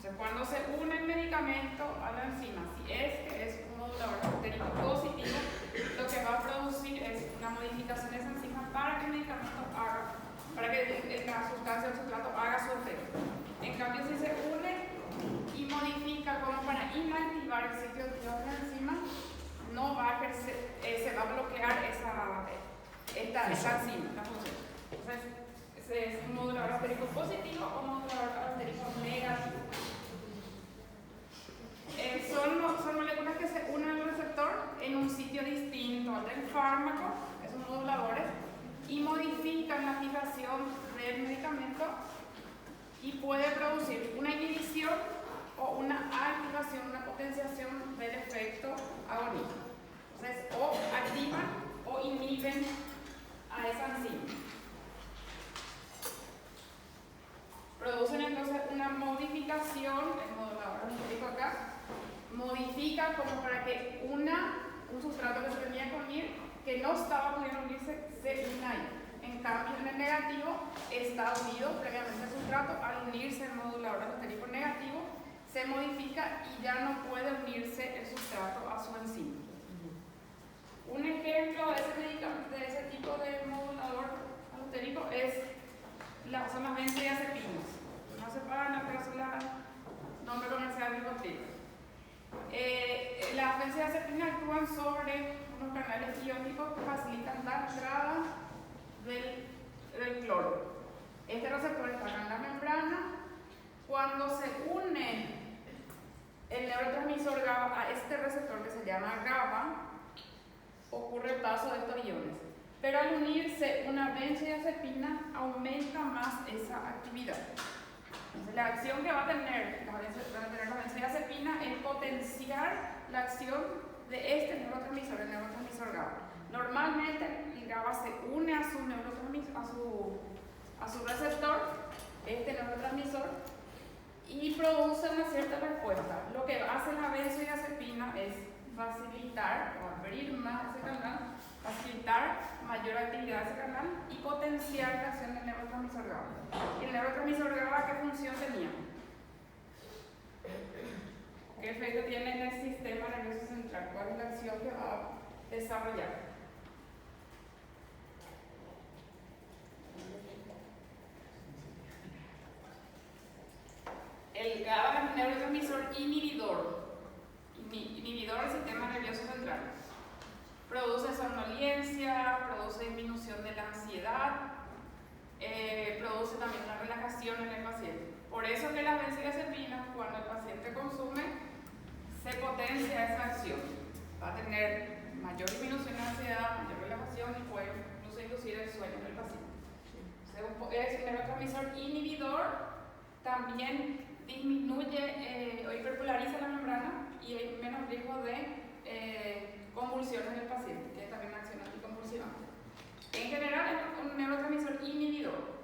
Entonces, cuando se une el medicamento a la enzima, si es un modulador alostérico positivo, lo que va a producir es una modificación de esa enzima para que el medicamento haga, para que la sustancia o el sustrato haga su efecto. En cambio, si se une y modifica como para inactivar el sitio activo de la enzima, no va a ejercer, se va a bloquear esta enzima, la función. Entonces, ese es un modulador alostérico positivo o modulador alostérico negativo. Son moléculas que se unen al receptor en un sitio distinto al del fármaco, esos moduladores, y modifican la fijación del medicamento y puede producir una inhibición o una activación, una potenciación del efecto agonista. Entonces, o activan o inhiben a esa enzima. Producen entonces una modificación, el modulador alostérico acá, modifica como para que un sustrato que se tenía que unir, que no estaba pudiendo unirse, se una ahí. En cambio, en el negativo está unido previamente el sustrato. Al unirse el modulador alostérico negativo, se modifica y ya no puede unirse el sustrato a su enzima. Un ejemplo de ese tipo de modulador alostérico son las benzodiazepinas. No se pagan, pero son la nombre comercial del ribotril. Las benzodiazepinas actúan sobre unos canales iónicos que facilitan la entrada del cloro. Este receptor está acá en la membrana. Cuando se une el neurotransmisor GABA a este receptor que se llama GABA, ocurre el paso de estos iones. Pero al unirse una benzodiazepina aumenta más esa actividad. Entonces, la acción que va a tener la benzodiazepina es potenciar la acción de este neurotransmisor, el neurotransmisor GABA. Normalmente el GABA se une a su receptor, este neurotransmisor, y produce una cierta respuesta. Lo que hace la benzodiazepina es facilitar o abrir más ese canal, facilitar mayor actividad de ese canal y potenciar la acción del neurotransmisor GABA. ¿El neurotransmisor GABA qué función tenía? ¿Qué efecto tiene en el sistema nervioso central? ¿Cuál es la acción que va a desarrollar? El GABA es un neurotransmisor inhibidor del sistema nervioso central. Produce somnolencia, produce disminución de la ansiedad, produce también una relajación en el paciente. Por eso que las benzodiazepinas, cuando el paciente consume, se potencia esa acción. Va a tener mayor disminución de la ansiedad, mayor relajación y puede incluso inducir el sueño del paciente. Es un neurotransmisor inhibidor, también disminuye o hiperpolariza la membrana y hay menos riesgo de convulsiones en el paciente, que es también una acción anticonvulsivante. En general es un neurotransmisor inhibidor.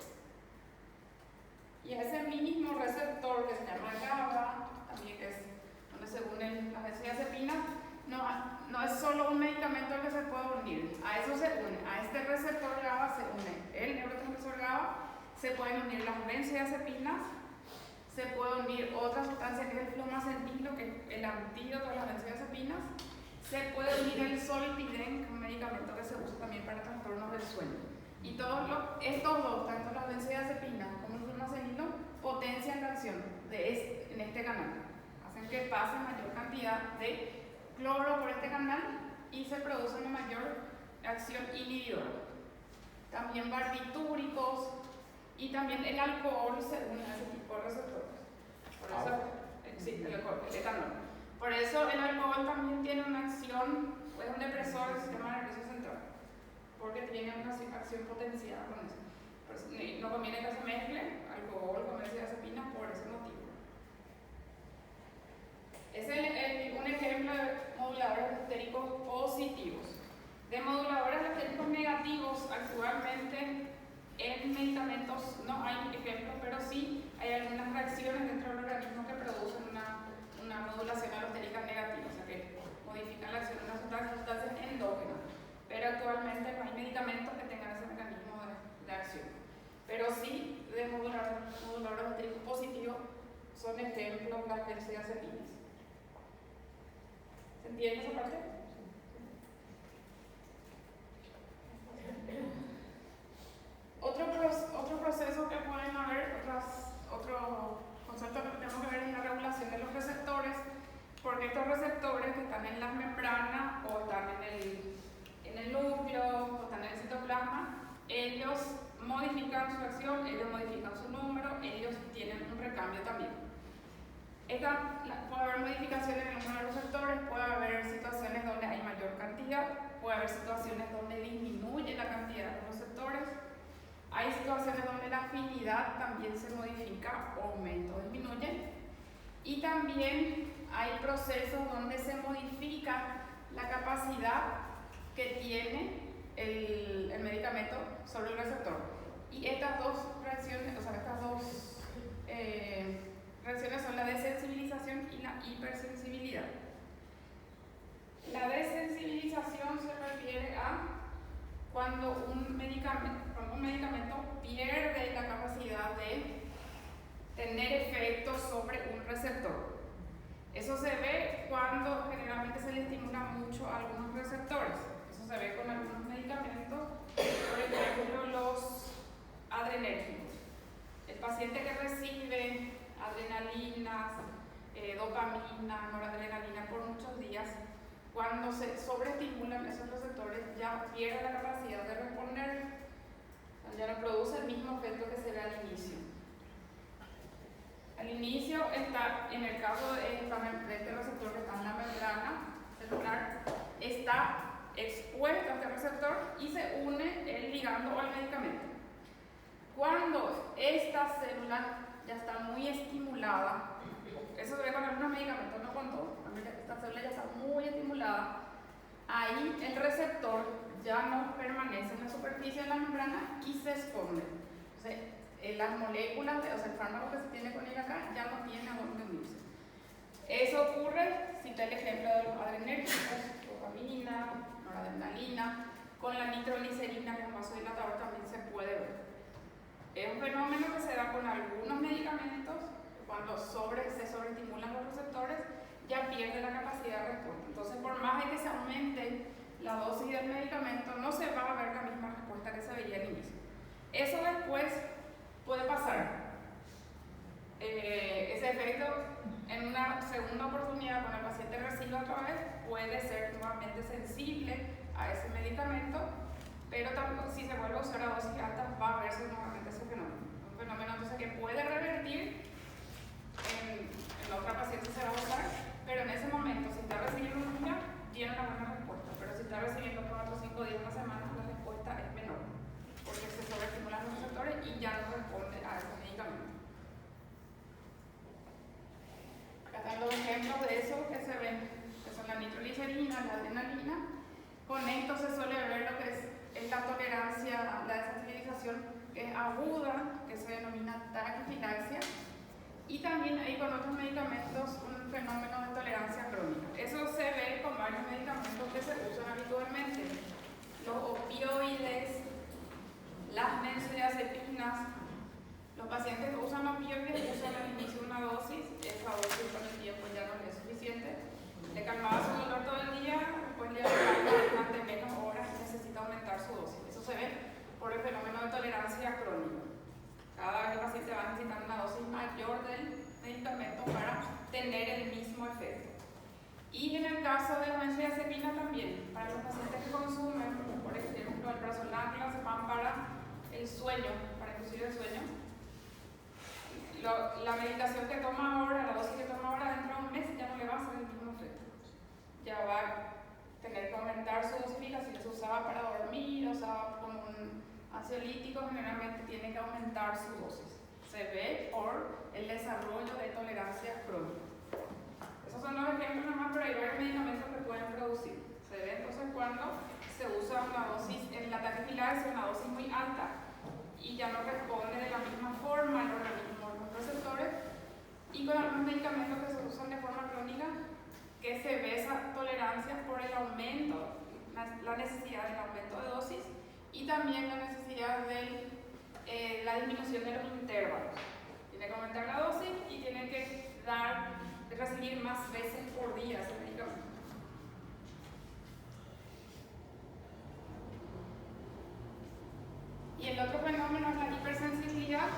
Y ese mismo receptor que se llama GABA, también que es donde se unen las benzodiazepinas, no es solo un medicamento al que se puede unir. A eso se une, a este receptor GABA se une el neurotransmisor GABA, se pueden unir las benzodiazepinas, se puede unir otra sustancia que es el flumacentilo, que es el antídoto de las benzodiazepinas. Se puede unir el zolpidem, que es un medicamento que se usa también para trastornos del sueño. Y estos dos, tanto las benzodiazepinas como el flumacentilo, potencian la acción en este canal. Hacen que pase mayor cantidad de cloro por este canal y se produce una mayor acción inhibidora. También barbitúricos y también el alcohol se une a ese tipo de receptores. Por eso, sí, el etanol. Por eso el alcohol también tiene una acción, es un depresor del sistema nervioso central, porque tiene una acción potenciada con eso. Por eso no conviene que se mezcle alcohol con benzodiazepina por ese motivo. Es un ejemplo de moduladores alostéricos positivos. De moduladores alostéricos negativos, actualmente en medicamentos no hay ejemplos, pero sí hay algunas reacciones dentro del organismo que producen una modulación alostérica negativa, o sea que modifican la acción de unas sustancias endógenas. Pero actualmente no hay medicamentos que tengan ese mecanismo de acción. Pero sí, de moduladores alostéricos positivos son ejemplos. ejemplo, las benzodiazepinas. ¿Se entiende esa parte? Otro proceso que pueden haber, otro concepto que tenemos que ver es la regulación de los receptores, porque estos receptores que están en las membranas o están en el núcleo o están en el citoplasma, ellos modifican su acción, ellos modifican su número, ellos tienen un recambio también. Puede haber modificaciones en el número de receptores, puede haber situaciones donde hay mayor cantidad, puede haber situaciones donde disminuye la cantidad de receptores, hay situaciones donde la afinidad también se modifica, aumenta o disminuye, y también hay procesos donde se modifica la capacidad que tiene el medicamento sobre el receptor. Y estas dos reacciones, reacciones son la desensibilización y la hipersensibilidad. La desensibilización se refiere a cuando un medicamento pierde la capacidad de tener efectos sobre un receptor. Eso se ve cuando generalmente se le estimula mucho a algunos receptores. Eso se ve con algunos medicamentos, por ejemplo los adrenérgicos. El paciente que recibe adrenalinas, dopamina, noradrenalina por muchos días, cuando se sobreestimulan esos receptores ya pierde la capacidad de responder, ya no produce el mismo efecto que se ve al inicio. Al inicio está, en el caso de este receptor que está en la membrana celular, está expuesto a este receptor y se une el ligando al medicamento. Cuando esta célula ya está muy estimulada, eso se ve con algunos medicamentos, no con todos, esta célula ya está muy estimulada, ahí el receptor ya no permanece en la superficie de la membrana y se esconde. Entonces, las moléculas, el fármaco que se tiene con él acá ya no tiene a dónde unirse. Eso ocurre, cita el ejemplo de los adrenérgicos, dopamina, noradrenalina, con la nitroglicerina, que es un vasodilatador, también se puede ver. Es un fenómeno que se da con algunos medicamentos, cuando se sobreestimulan los receptores, ya pierde la capacidad de respuesta. Entonces, por más de que se aumente la dosis del medicamento, no se va a ver la misma respuesta que se veía al inicio. Eso después puede pasar. Ese efecto en una segunda oportunidad, cuando el paciente recibe otra vez, puede ser nuevamente sensible a ese medicamento, pero tampoco, si se vuelve a usar a dosis altas, va a verse nuevamente ese fenómeno. Un fenómeno entonces que puede revertir, en la otra paciente se va a usar, pero en ese momento, si está recibiendo un día, tiene una buena respuesta, pero si está recibiendo 4 o 5 días, una semana, la respuesta es menor, porque se sobreestimulan los receptores y ya no responde a ese medicamento. Acá están los ejemplos de eso que se ven, que son la nitroglicerina, la adrenalina. Con esto se suele ver lo que es la tolerancia, la desensibilización, que es aguda, que se denomina taquifilaxia, y también hay con otros medicamentos un fenómeno de tolerancia crónica. Eso se ve con varios medicamentos que se usan habitualmente. Los opioides, las benzodiazepinas. Los pacientes que usan opioides usan al inicio una dosis, esa dosis con el tiempo ya no es suficiente. Le calmaba su dolor todo el día, después le calma durante menos horas y necesita aumentar su dosis. Eso se ve por el fenómeno de tolerancia crónica. Cada vez el paciente va a necesitar una dosis mayor del medicamento para tener el mismo efecto. Y en el caso de la benzodiazepina también, para los pacientes que consumen, por ejemplo, el prazolam, clonazepam para el sueño, para inducir el sueño, la medicación que toma ahora, la dosis que toma ahora, dentro de un mes ya no le va a hacer el mismo efecto. Ya va a tener que aumentar su dosificación. Se usaba para dormir, usaba como un ansiolítico, generalmente tiene que aumentar su dosis. Se ve por el desarrollo de tolerancia crónica. Esos son los ejemplos nomás, pero hay varios medicamentos que pueden producir. Se ve entonces cuando se usa una dosis en la taquifilaxia, una dosis muy alta, y ya no responde de la misma forma al organismo, los receptores, y con algunos medicamentos que repetir más veces por día ese medicamento. Y el otro fenómeno es la hipersensibilidad,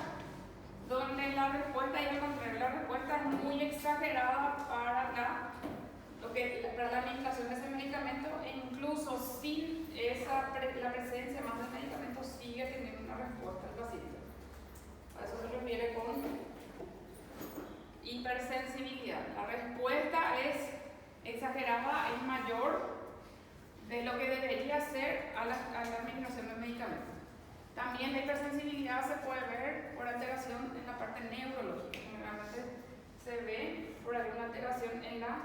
donde la respuesta, y al contrario, la respuesta es muy exagerada para la administración de ese medicamento, e incluso sin la presencia más del medicamento sigue teniendo una respuesta al paciente. A eso se refiere con hipersensibilidad. La respuesta es exagerada, es mayor de lo que debería ser a la administración del medicamento. También la hipersensibilidad se puede ver por alteración en la parte neurológica. Generalmente se ve por alguna alteración en la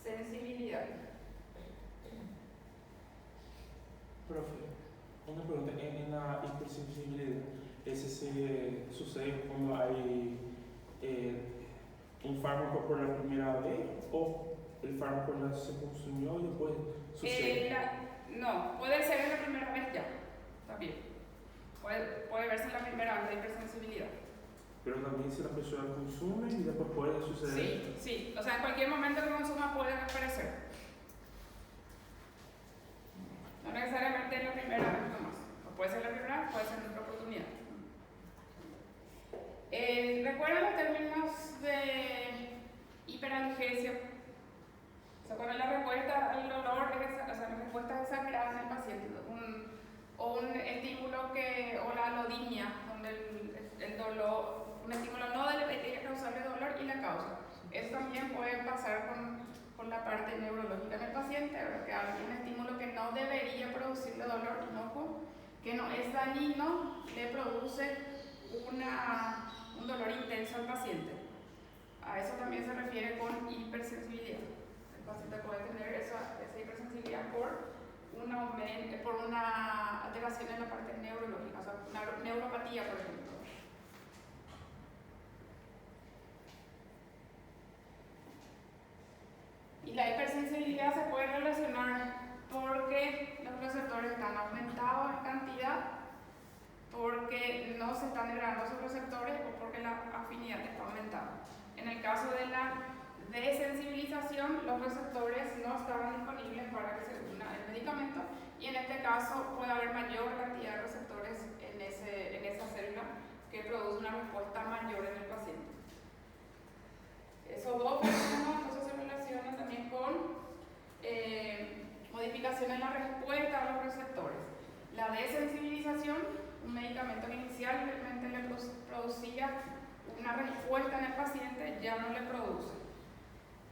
sensibilidad. Profe, una pregunta. En la hipersensibilidad, ¿ese se sucede cuando hay un fármaco por la primera vez o el fármaco ya se consumió y después sucede? No, puede ser en la primera vez ya, también. Puede verse en la primera vez la hipersensibilidad. Pero también si la persona consume y después puede suceder. Sí. O sea, en cualquier momento que consuma puede aparecer. No necesariamente en la primera vez nomás. O puede ser la primera vez, puede ser en otra oportunidad. ¿Recuerdan los términos de hiperalgesia? O sea, cuando la respuesta al dolor es, la respuesta es exagerada en el paciente. Un estímulo o la alodinia, donde el dolor, un estímulo no debería causarle dolor y la causa. Eso también puede pasar con la parte neurológica en el paciente, ¿verdad? Que hay un estímulo que no debería producirle dolor, inocuo, que no es dañino, le produce un dolor intenso al paciente. A eso también se refiere con hipersensibilidad. El paciente puede tener esa hipersensibilidad por una alteración en la parte neurológica, o sea, una neuropatía, por ejemplo. Y la hipersensibilidad se puede relacionar porque los receptores están aumentados en cantidad, porque no se están degradando esos receptores o porque la afinidad está aumentada. En el caso de la desensibilización, los receptores no estaban disponibles para que se una el medicamento, y en este caso puede haber mayor cantidad de receptores en esa célula que produce una respuesta mayor en el paciente. Esos dos fenómenos entonces se relacionan también con modificación en la respuesta a los receptores. La desensibilización, un medicamento que inicialmente le producía una respuesta en el paciente, ya no le produce.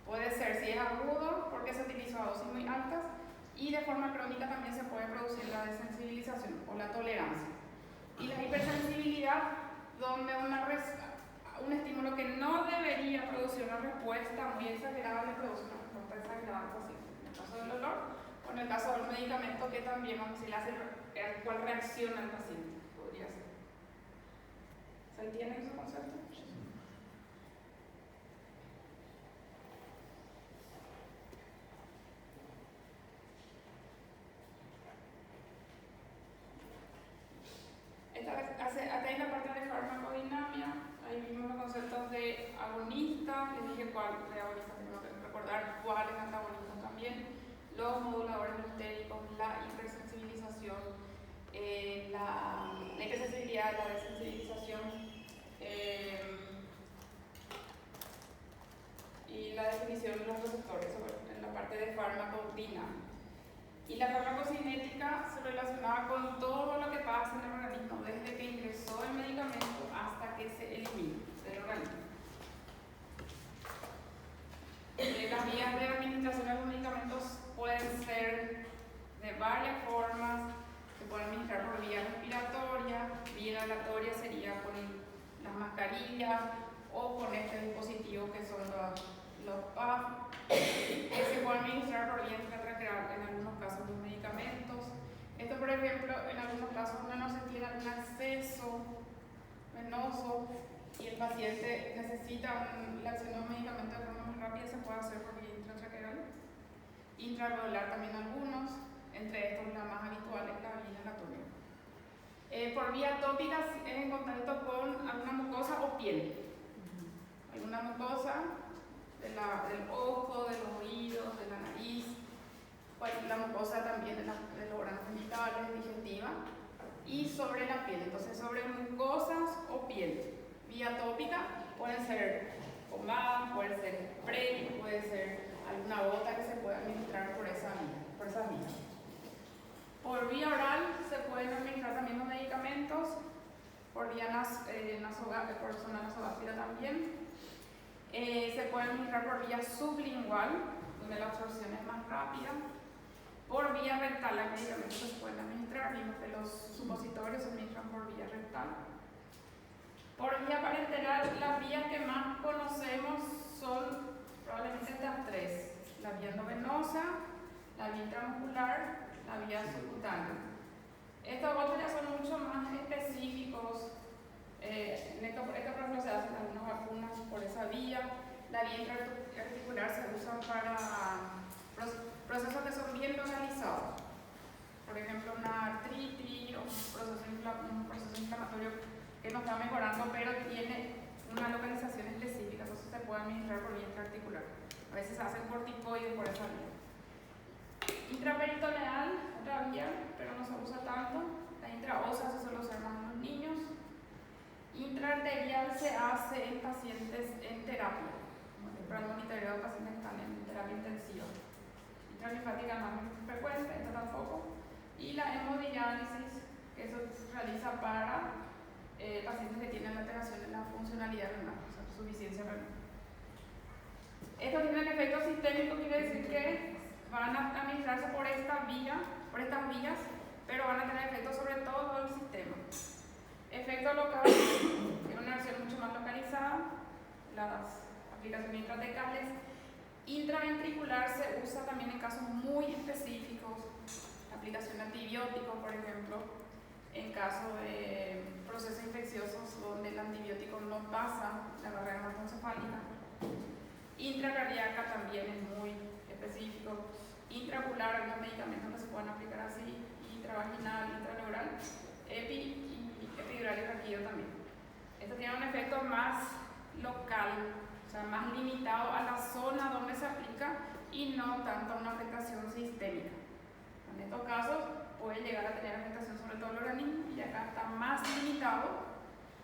Puede ser si es agudo porque se utilizó a dosis muy altas, y de forma crónica también se puede producir la desensibilización o la tolerancia. Y la hipersensibilidad, donde un estímulo que no debería producir una respuesta muy exagerada le produce una respuesta exagerada al paciente. En el caso del dolor o en el caso del medicamento que también, si le hace al cual reacciona el paciente, podría ser. ¿Se entiende ese concepto? Hasta ahí la parte de farmacodinamia. Ahí vimos los conceptos de agonista, les dije cuál de agonista, tengo que recordar cuáles antagonistas también, los moduladores alostéricos, la hipersensibilización, la hipersensibilidad, la desensibilización, y la definición de los receptores en la parte de farmacodinamia. Y la farmacocinética se relacionaba con todo lo que pasa en el organismo, desde que ingresó el medicamento hasta que se elimina del organismo. Las vías de administración de los medicamentos pueden ser de varias formas. Se pueden administrar por vía respiratoria, vía inhalatoria sería con las mascarillas o con este dispositivo que son los PAF, que se puede administrar por vía intratraqueal en algunos casos los medicamentos. Esto, por ejemplo, en algunos casos uno no se tiene algún acceso venoso y el paciente necesita la acción de un medicamento de forma muy rápida, se puede hacer por vía intratraqueal. Intraalveolar también algunos, entre estos la más habitual es la vía inhalatoria. Por vía tópica es en contacto con alguna mucosa o piel. Alguna mucosa del ojo, de los oídos, de la nariz, pues la mucosa también de los órganos genitales, digestiva, y sobre la piel. Entonces, sobre mucosas o piel. Vía tópica pueden ser pomadas, puede ser spray, puede ser alguna gota que se pueda administrar por esa vía. Por vía oral se pueden administrar también los medicamentos, por vía por zona nasogástrica también. Se puede administrar por vía sublingual, donde la absorción es más rápida. Por vía rectal, hay medicamentos que se pueden administrar, vimos que los supositorios se administran por vía rectal. Por vía parenteral, las vías que más conocemos son probablemente estas tres: la vía endovenosa, la vía intramuscular, la vía subcutánea. Estos otros ya son mucho más específicos. Por ejemplo, se hacen algunas vacunas por esa vía. La vía intraarticular se usa para procesos que son bien localizados. Por ejemplo, una artritis o un proceso inflamatorio que no está mejorando, pero tiene una localización específica, entonces se puede administrar por vía intraarticular. A veces se hacen corticoides por esa vía. Intraperitoneal, otra vía, pero no se usa tanto. La intraósea se suele usar más en los niños. Intraarterial se hace en pacientes en terapia, para el monitoreo de pacientes que están en terapia intensiva. Intralinfática no es muy frecuente, esta tampoco. Y la hemodiálisis, que eso se realiza para pacientes que tienen alteración en la funcionalidad renal, o sea, insuficiencia renal. Estos tienen efecto sistémico, quiere decir que van a administrarse por estas vías, pero van a tener efecto sobre todo el sistema. Efecto local, que es una versión mucho más localizada, las aplicaciones intratecales. Intraventricular se usa también en casos muy específicos, aplicación de antibióticos, por ejemplo, en caso de procesos infecciosos donde el antibiótico no pasa la barrera hematoencefálica. Intracardíaca también es muy específico. Intraocular, algunos medicamentos que se pueden aplicar así. Intravaginal, intraneural, epidural y raquídeo también. Esto tiene un efecto más local, o sea, más limitado a la zona donde se aplica y no tanto a una afectación sistémica. En estos casos puede llegar a tener afectación sobre todo el organismo y acá está más limitado.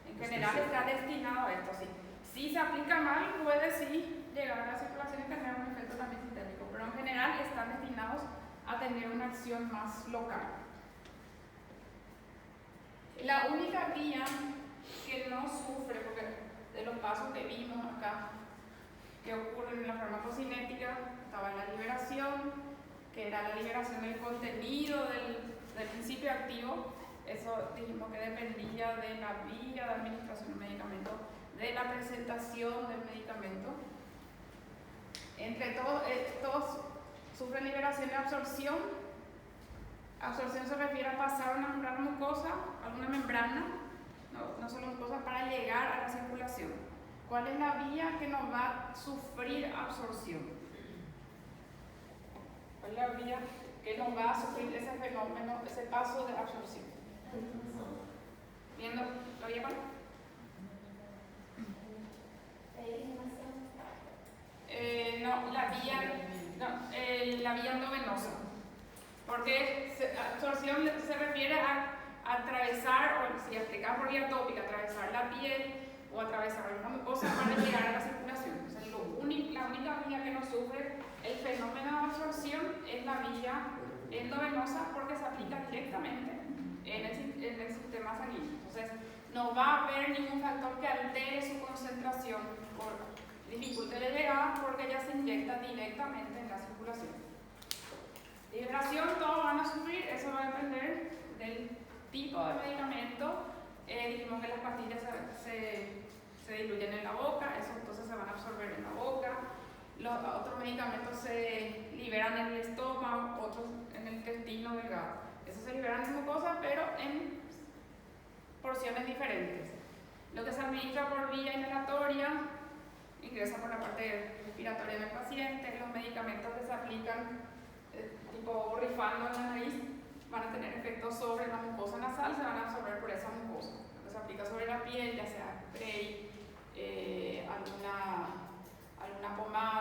En general está destinado a esto, sí. Si se aplica mal, puede sí llegar a la circulación y tener un efecto también sistémico, pero en general están destinados a tener una acción más local. La única vía que no sufre, porque de los pasos que vimos acá, que ocurren en la farmacocinética, estaba la liberación, que era la liberación del contenido del principio activo. Eso dijimos que dependía de la vía de administración del medicamento, de la presentación del medicamento. Entre todos sufren liberación y absorción. Absorción se refiere a pasar una membrana mucosa, alguna membrana, no solo mucosa, para llegar a la circulación. ¿Cuál es la vía que nos va a sufrir absorción? ¿Cuál es la vía que nos va a sufrir ese fenómeno, ese paso de absorción? ¿Viendo la vía cuál? La vía endovenosa. Porque absorción se refiere a atravesar, o si aplicamos por vía tópica, atravesar la piel o atravesar una mucosa para llegar a la circulación. O sea, la única vía que no sufre el fenómeno de absorción es la vía endovenosa, porque se aplica directamente en el sistema sanguíneo. Entonces, no va a haber ningún factor que altere su concentración por dificulte la llegada, porque ya se inyecta directamente en la circulación. Liberación, todos van a sufrir, eso va a depender del tipo de medicamento. Dijimos que las pastillas se diluyen en la boca, eso entonces se van a absorber en la boca. Los otros medicamentos se liberan en el estómago, otros en el intestino delgado. Esos se liberan en mucosa, pero en porciones diferentes. Lo que se administra por vía inhalatoria ingresa por la parte respiratoria del paciente. Los medicamentos que se aplican tipo borrifando en la nariz van a tener efectos sobre la mucosa nasal, se van a absorber por esa mucosa. Lo que se aplica sobre la piel, ya sea spray, alguna pomada,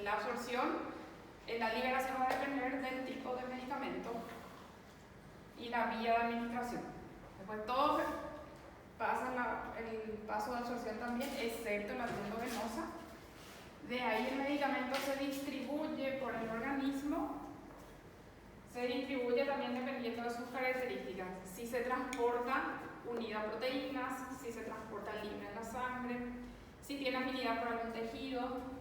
la absorción, la liberación va a depender del tipo de medicamento y la vía de administración. Después todo pasa el paso de absorción también, excepto la endovenosa. De ahí el medicamento se distribuye por el organismo, se distribuye también dependiendo de sus características. Si se transporta unida a proteínas, si se transporta libre en la sangre, si tiene afinidad por algún tejido,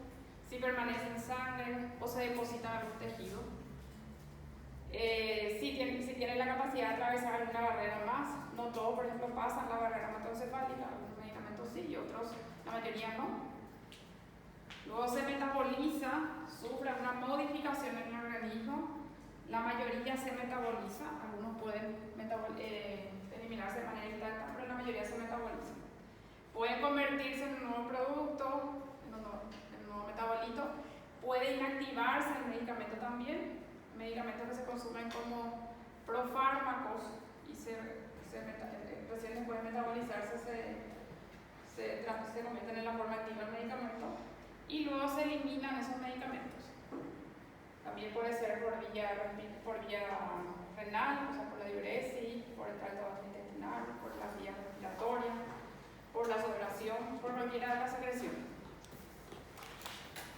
si permanece en sangre o se deposita en algún tejido. Si tiene la capacidad de atravesar alguna barrera más, no todo, por ejemplo, pasa en la barrera hematoencefálica, algunos medicamentos sí y otros, la mayoría no. Luego se metaboliza, sufre una modificación en el organismo, la mayoría se metaboliza, algunos pueden eliminarse de manera intacta, pero la mayoría se metaboliza. Pueden convertirse en un nuevo producto, en un nuevo metabolito, puede inactivarse el medicamento también, medicamentos que se consumen como profármacos y recién después de metabolizarse se convierten en la forma activa del medicamento y luego se eliminan esos medicamentos. También puede ser por vía renal, o sea, por la diuresis, por el tracto gastrointestinal, por la vía respiratoria, por la sudoración, por cualquiera de las secreciones.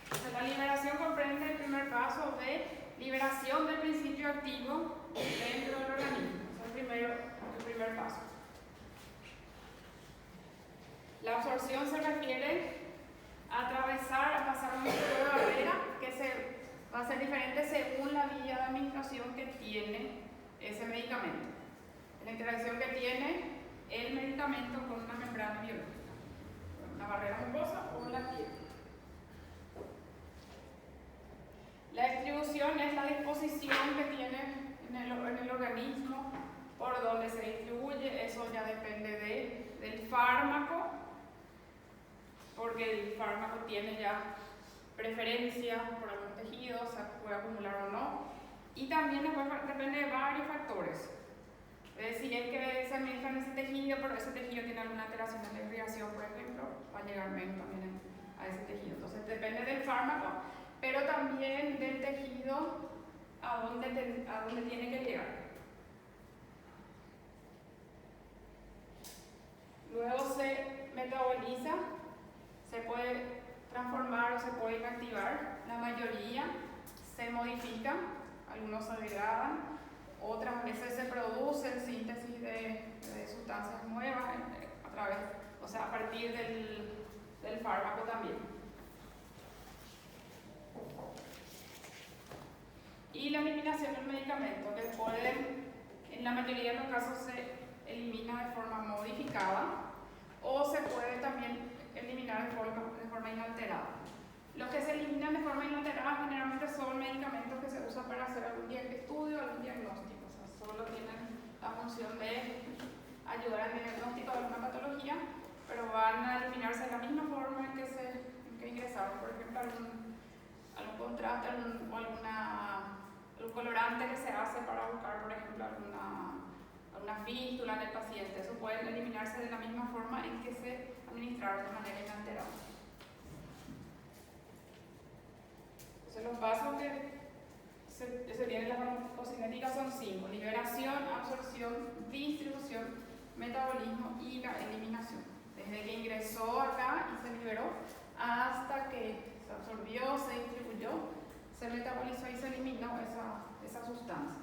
Entonces, la liberación comprende el primer paso de liberación del principio activo dentro del organismo. Es el primer paso. La absorción se refiere a pasar un tipo de barrera que va a ser diferente según la vía de administración que tiene ese medicamento. La interacción que tiene el medicamento con una membrana biológica, una barrera mucosa o la piel. La distribución es la disposición que tiene en el organismo por donde se distribuye. Eso ya depende del fármaco, porque el fármaco tiene ya preferencia por algún tejido, se puede acumular o no. Y también depende de varios factores. Si es que se administra en ese tejido, pero ese tejido tiene alguna alteración en la irrigación, por ejemplo, va a llegar menos también a ese tejido. Entonces depende del fármaco, pero también del tejido a dónde tiene que llegar. Luego se metaboliza, se puede transformar o se puede inactivar. La mayoría se modifican, algunos se degradan, otras veces se producen síntesis de sustancias nuevas a partir del fármaco también. Y la eliminación del medicamento, que en la mayoría de los casos se elimina de forma modificada o se puede también eliminar de forma inalterada. Los que se eliminan de forma inalterada generalmente son medicamentos que se usan para hacer algún estudio, algún diagnóstico. O sea, solo tienen la función de ayudar al diagnóstico de alguna patología, pero van a eliminarse de la misma forma en que ingresaron. Por ejemplo, algún contraste o algún colorante que se hace para buscar, por ejemplo, alguna fístula en el paciente. Eso puede eliminarse de la misma forma en que se administraron de manera inalterada. Entonces, los pasos que se tienen en la farmacocinética son 5: liberación, absorción, distribución, metabolismo y la eliminación. Desde que ingresó acá y se liberó hasta que se absorbió, se distribuyó, se metabolizó y se eliminó esa sustancia.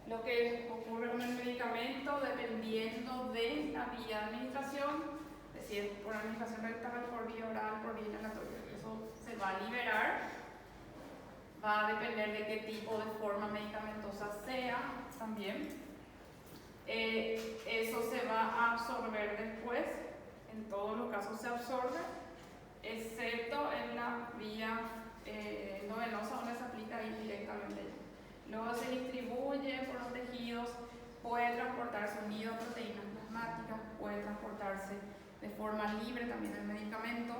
Lo que ocurre con el medicamento, dependiendo de la vía de administración, es decir, por administración rectal, por vía oral, por vía inhalatoria, eso se va a liberar, va a depender de qué tipo de forma medicamentosa sea también. Eso se va a absorber después, en todos los casos se absorbe, excepto en la vía endovenosa donde se aplica indirectamente. Luego se distribuye por los tejidos, puede transportarse unido a proteínas plasmáticas, puede transportarse de forma libre también el medicamento.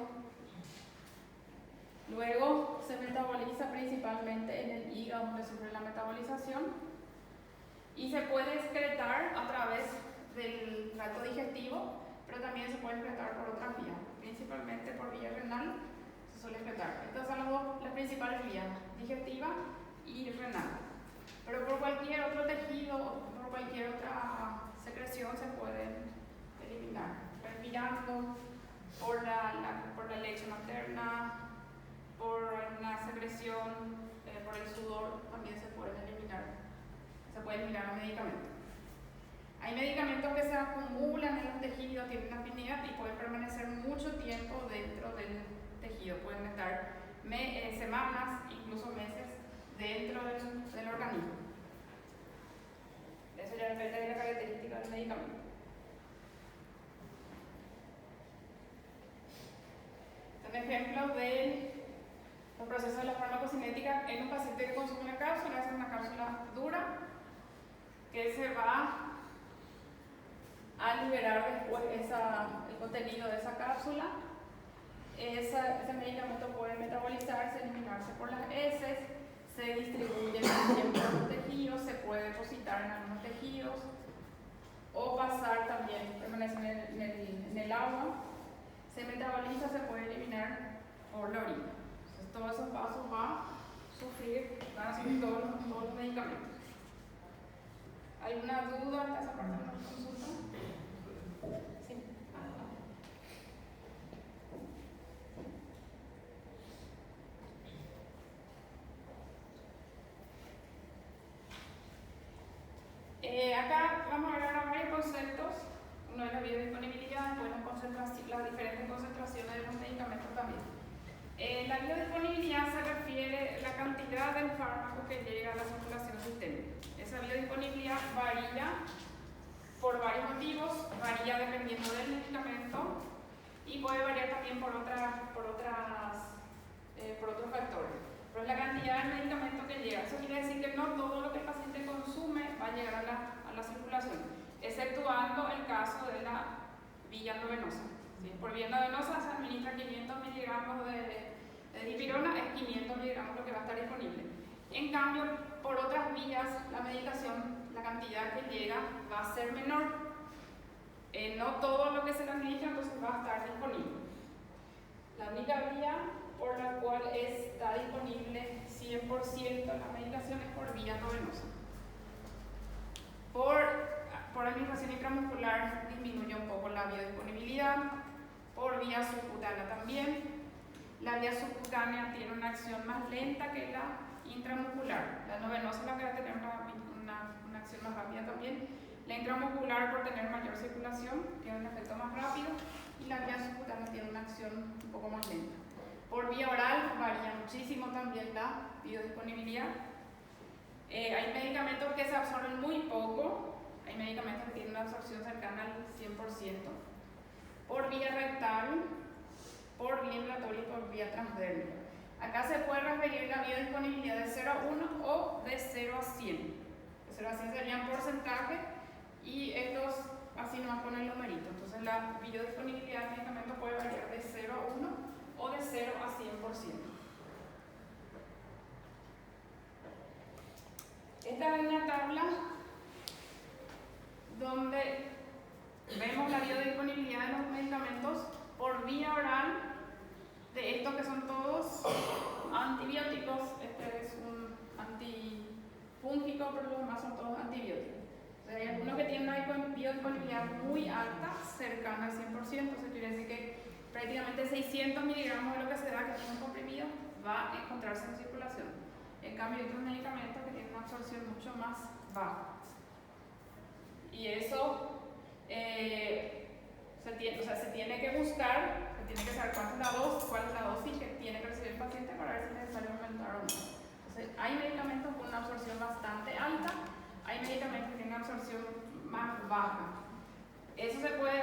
Luego se metaboliza principalmente en el hígado donde sufre la metabolización y se puede excretar a través del tracto digestivo, pero también se puede excretar por otras vías, principalmente por vía renal se suele excretar. Estas son las principales vías, digestiva y renal. Pero por cualquier otro tejido, por cualquier otra secreción se pueden eliminar. Respirando, por la leche materna, por una secreción, por el sudor, también se pueden eliminar. Se pueden eliminar los medicamentos. Hay medicamentos que se acumulan en los tejidos, tienen afinidad y pueden permanecer mucho tiempo dentro del tejido. Pueden estar semanas, incluso meses, dentro del organismo. Eso ya depende de la característica del medicamento. Son ejemplos de los procesos de la farmacocinética en un paciente que consume una cápsula. Es una cápsula dura que se va a liberar después el contenido de esa cápsula. Ese medicamento puede metabolizarse, eliminarse por las heces, se distribuye también por los tejidos, se puede depositar en algunos tejidos o pasar también, permanecer en el agua, se metaboliza, se puede eliminar por la orina. Entonces, todos esos pasos van a sufrir todos los medicamentos. ¿Alguna duda hasta esa parte de la consulta? Sí. Acá vamos a hablar de varios conceptos. Uno es la biodisponibilidad, después las diferentes concentraciones de los medicamentos también. La biodisponibilidad se refiere a la cantidad del fármaco que llega a la circulación sistémica. Esa biodisponibilidad varía por varios motivos, varía dependiendo del medicamento y puede variar también por otros factores. Pero es la cantidad de medicamento que llega. Eso quiere decir que no todo lo que el paciente consume va a llegar a la circulación, exceptuando el caso de la vía endovenosa. ¿Sí? Por vía endovenosa se administra 500 miligramos de dipirona, es 500 miligramos lo que va a estar disponible. En cambio, por otras vías, la medicación, la cantidad que llega va a ser menor. No todo lo que se le administra entonces va a estar disponible. La única vía por la cual está disponible 100% la medicación es por vía endovenosa. Por administración intramuscular disminuye un poco la biodisponibilidad, por vía subcutánea también. La vía subcutánea tiene una acción más lenta que la intramuscular. La endovenosa es la que va a tener una acción más rápida también. La intramuscular, por tener mayor circulación, tiene un efecto más rápido y la vía subcutánea tiene una acción un poco más lenta. Por vía oral varía muchísimo también la biodisponibilidad. Hay medicamentos que se absorben muy poco, hay medicamentos que tienen una absorción cercana al 100%. Por vía rectal, por vía inhalatoria y por vía transdérmica. Acá se puede referir la biodisponibilidad de 0 a 1 o de 0 a 100. De 0 a 100 serían porcentaje y estos así nomás con el numerito. Entonces la biodisponibilidad del medicamento puede variar de 0 a 1 o de 0 a 100%. Esta es una tabla donde vemos la biodisponibilidad de los medicamentos por vía oral, de estos que son todos antibióticos. Este es un antifúngico, pero los demás son todos antibióticos. O sea, hay algunos que tienen una biodisponibilidad muy alta, cercana al 100%, eso quiere decir que prácticamente 600 miligramos de lo que se da, que es un comprimido, va a encontrarse en circulación. En cambio, hay otros medicamentos que tienen una absorción mucho más baja. Y eso se tiene que buscar, se tiene que saber cuál es la dosis que tiene que recibir el paciente para ver si es necesario aumentar o no. Entonces, hay medicamentos con una absorción bastante alta, hay medicamentos que tienen una absorción más baja. Eso se puede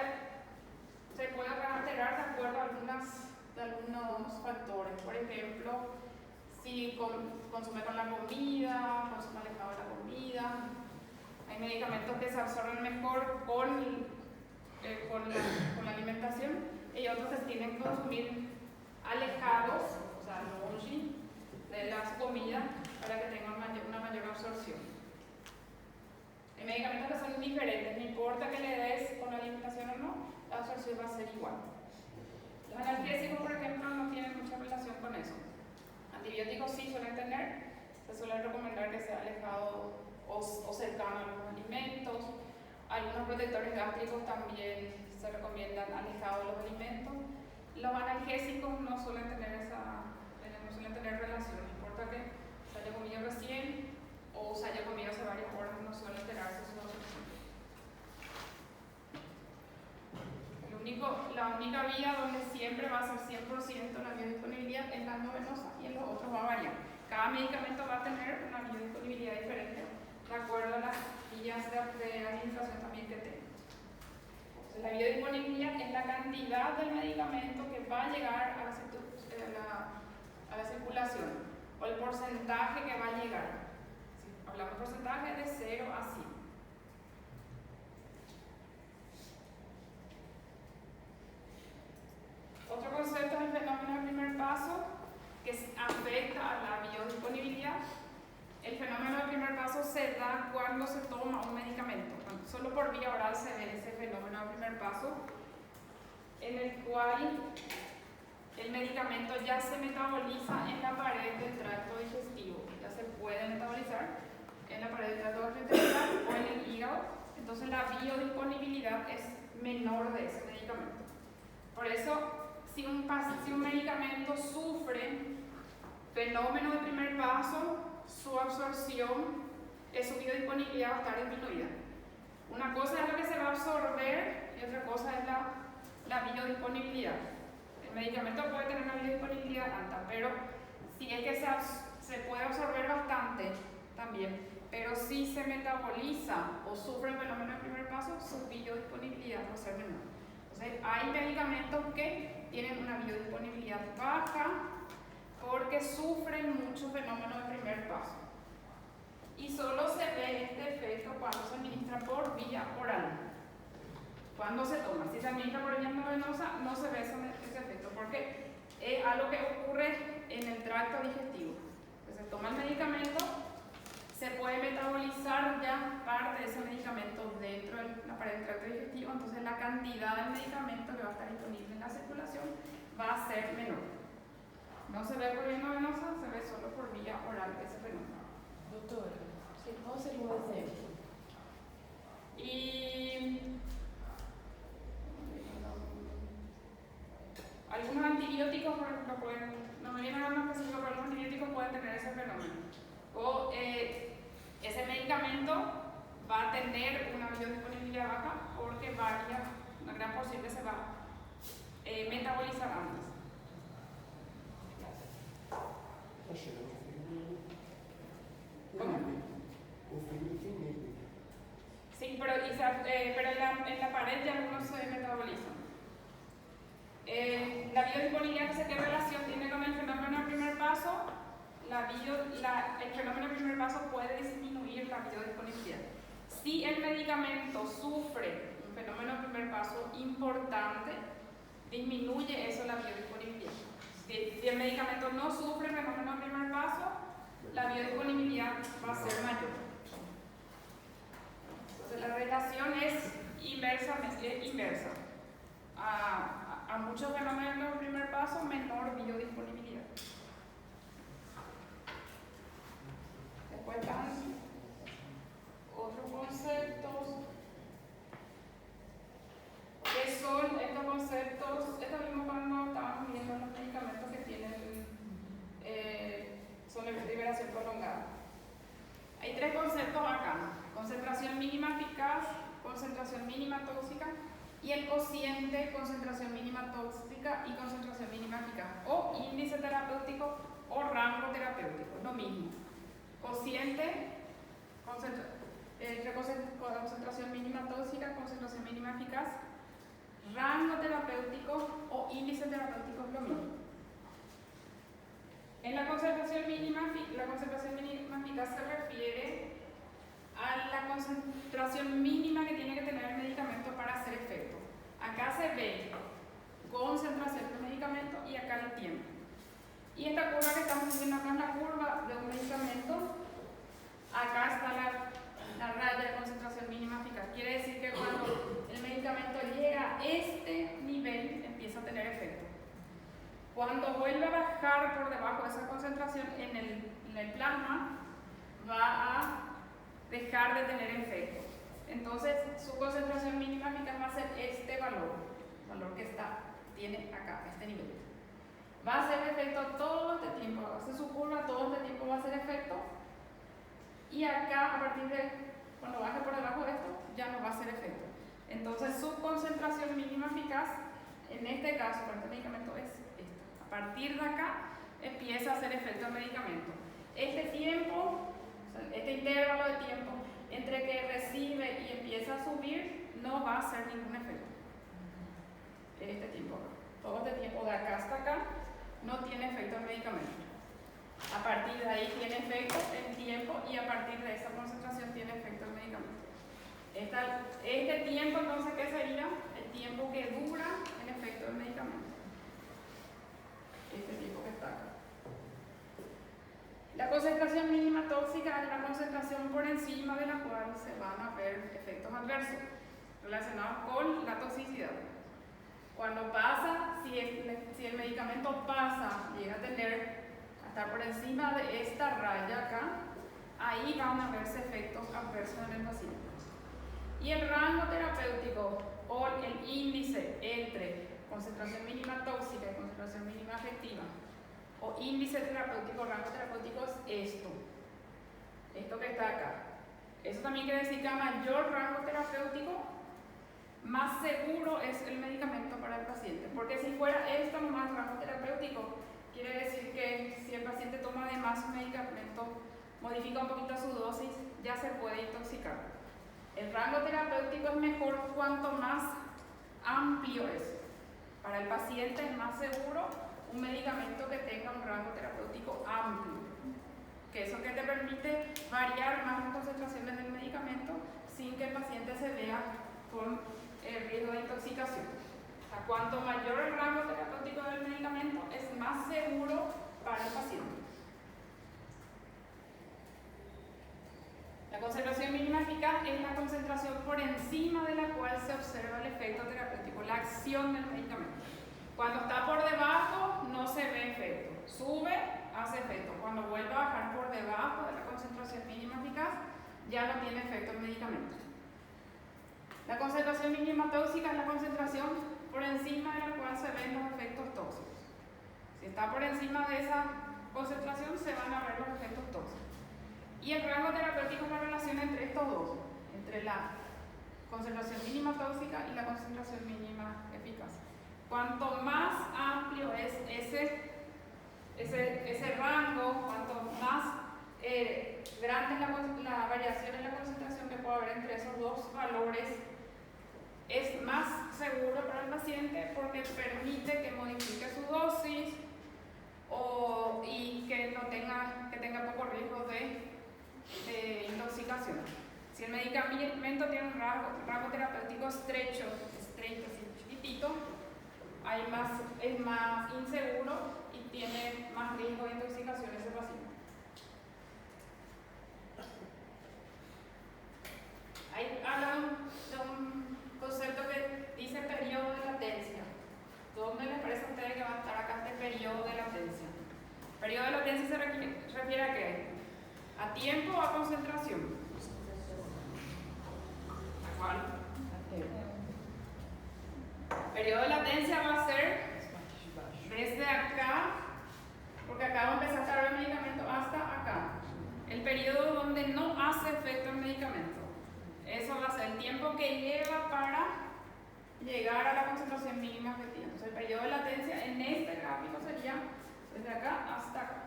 alterar de acuerdo a algunos factores. Por ejemplo, si consume con la comida, consume alejado de la comida. Hay medicamentos que se absorben mejor con la alimentación y otros que se tienen que consumir alejados, o sea, longe de las comidas para que tengan una mayor absorción. Hay medicamentos que son diferentes, no importa que le des con la alimentación o no, la absorción va a ser igual. Los analgésicos, por ejemplo, no tienen mucha relación con eso. Antibióticos sí suelen tener, se suele recomendar que sea alejado o cercano a los alimentos. Algunos protectores gástricos también se recomiendan alejados de los alimentos. Los analgésicos no suelen tener relación, no importa que se haya comido recién o se haya comido hace varias horas, no suele alterarse su absorción. La única vía donde siempre va a ser 100% la biodisponibilidad es la no venosa y en los otros va a variar. Cada medicamento va a tener una biodisponibilidad diferente de acuerdo a las vías de administración también que tenga. Entonces, la biodisponibilidad es la cantidad del medicamento que va a llegar a la circulación o el porcentaje que va a llegar. Si hablamos de porcentaje de 0 a 100. Otro concepto es el fenómeno del primer paso, que afecta a la biodisponibilidad. El fenómeno del primer paso se da cuando se toma un medicamento. Solo por vía oral se ve ese fenómeno del primer paso, en el cual el medicamento ya se metaboliza en la pared del tracto digestivo. Ya se puede metabolizar en la pared del tracto digestivo o en el hígado. Entonces la biodisponibilidad es menor de ese medicamento. Por eso, si un medicamento sufre fenómeno de primer paso, su absorción, su biodisponibilidad va a estar disminuida. Una cosa es lo que se va a absorber y otra cosa es la biodisponibilidad. El medicamento puede tener una biodisponibilidad alta, pero si es que se puede absorber bastante también, pero si se metaboliza o sufre el fenómeno de primer paso, su biodisponibilidad va a ser menor. Entonces, hay medicamentos que tienen una biodisponibilidad baja porque sufren mucho fenómeno de primer paso. Y solo se ve este efecto cuando se administra por vía oral. Cuando se toma, si se administra por vía no venosa, no se ve ese efecto, porque es algo que ocurre en el tracto digestivo. Entonces, se toma el medicamento, se puede metabolizar ya parte de ese medicamento dentro de la pared del tracto digestivo, entonces la cantidad del medicamento que va a estar disponible en la circulación va a ser menor. No se ve por vía no venosa, se ve solo por vía oral ese fenómeno. Doctora, ¿cómo sería un ejemplo? Y algunos antibióticos, por ejemplo, no me vienen a más específico, pero algunos antibióticos pueden tener ese fenómeno. O ese medicamento va a tener una biodisponibilidad baja porque una gran porción que se va a metabolizar antes. ¿Cómo? Sí, pero en la pared ya no se metaboliza. La biodisponibilidad, ¿qué relación tiene con el fenómeno del primer paso? El fenómeno del primer paso puede disminuir la biodisponibilidad. Si el medicamento sufre un fenómeno del primer paso importante, disminuye eso la biodisponibilidad. Si el medicamento no sufre el fenómeno del primer paso, la biodisponibilidad va a ser mayor. Entonces la relación es inversa. A muchos fenómenos del primer paso, menor biodisponibilidad. Después están otros conceptos, que son estos conceptos, esto mismo cuando estábamos viendo los medicamentos que tienen son de liberación prolongada. Hay tres conceptos acá: concentración mínima eficaz, concentración mínima tóxica y el cociente concentración mínima tóxica y concentración mínima eficaz, o índice terapéutico o rango terapéutico, lo mismo. Cociente entre concentración mínima tóxica, concentración mínima eficaz, rango terapéutico o índice terapéutico es lo mismo. En la concentración mínima eficaz se refiere a la concentración mínima que tiene que tener el medicamento para hacer efecto. Acá se ve concentración del medicamento y acá el tiempo. Y esta curva que estamos viendo acá es la curva de un medicamento. Acá está la raya de concentración mínima eficaz. Quiere decir que cuando bajar por debajo de esa concentración en el plasma, va a dejar de tener efecto. Entonces, su concentración mínima eficaz va a ser este valor que tiene acá, este nivel. Va a hacer efecto todo este tiempo, hace su curva, todo este tiempo va a hacer efecto. Y acá, a partir de cuando baje por debajo de esto, ya no va a hacer efecto. Entonces, su concentración mínima eficaz, en este caso, para este medicamento, es esta. A partir de acá, empieza a hacer efecto el medicamento. Este tiempo, este intervalo de tiempo entre que recibe y empieza a subir, no va a hacer ningún efecto. Este tiempo acá. Todo este tiempo de acá hasta acá no tiene efecto el medicamento. A partir de ahí tiene efecto el tiempo y a partir de esa concentración tiene efecto el medicamento. Este tiempo, entonces, ¿qué sería? El tiempo que dura el efecto del medicamento. Este tiempo que está acá. La concentración mínima tóxica es la concentración por encima de la cual se van a ver efectos adversos relacionados con la toxicidad. Cuando pasa, si el medicamento pasa, llega a estar por encima de esta raya acá, ahí van a verse efectos adversos en el paciente. Y el rango terapéutico o el índice entre concentración mínima tóxica y concentración mínima efectiva, o índice terapéutico, rango terapéutico, es esto que está acá. Eso también quiere decir que a mayor rango terapéutico, más seguro es el medicamento para el paciente. Porque si fuera esto nomás rango terapéutico, quiere decir que si el paciente toma además un medicamento, modifica un poquito su dosis, ya se puede intoxicar. El rango terapéutico es mejor cuanto más amplio es. Para el paciente es más seguro un medicamento que tenga un rango terapéutico amplio, que eso que te permite variar más las concentraciones del medicamento sin que el paciente se vea con el riesgo de intoxicación. O sea, cuanto mayor el rango terapéutico del medicamento, es más seguro para el paciente. La concentración mínima eficaz es la concentración por encima de la cual se observa el efecto terapéutico, la acción del medicamento. Cuando está por debajo, no se ve efecto. Sube, hace efecto. Cuando vuelve a bajar por debajo de la concentración mínima eficaz, ya no tiene efecto el medicamento. La concentración mínima tóxica es la concentración por encima de la cual se ven los efectos tóxicos. Si está por encima de esa concentración, se van a ver los efectos tóxicos. Y el rango terapéutico es la relación entre estos dos, entre la concentración mínima tóxica y la concentración mínima eficaz. Cuanto más amplio es ese rango, cuanto más grande es la variación en la concentración que puede haber entre esos dos valores, es más seguro para el paciente porque permite que modifique su dosis y que tenga poco riesgo de intoxicación. Si el medicamento tiene un rango terapéutico estrecho, así chiquitito, es más inseguro y tiene más riesgo de intoxicación ese paciente. Ahí hablan de un concepto que dice periodo de latencia. ¿Dónde les parece a ustedes que va a estar acá este periodo de latencia? Periodo de latencia se refiere a qué? ¿A tiempo o a concentración? ¿A cuál? Periodo de latencia va a ser desde acá, porque acá va a empezar a estar el medicamento, hasta acá. El periodo donde no hace efecto el medicamento. Eso va a ser el tiempo que lleva para llegar a la concentración mínima efectiva. Entonces el periodo de latencia en este gráfico sería desde acá hasta acá.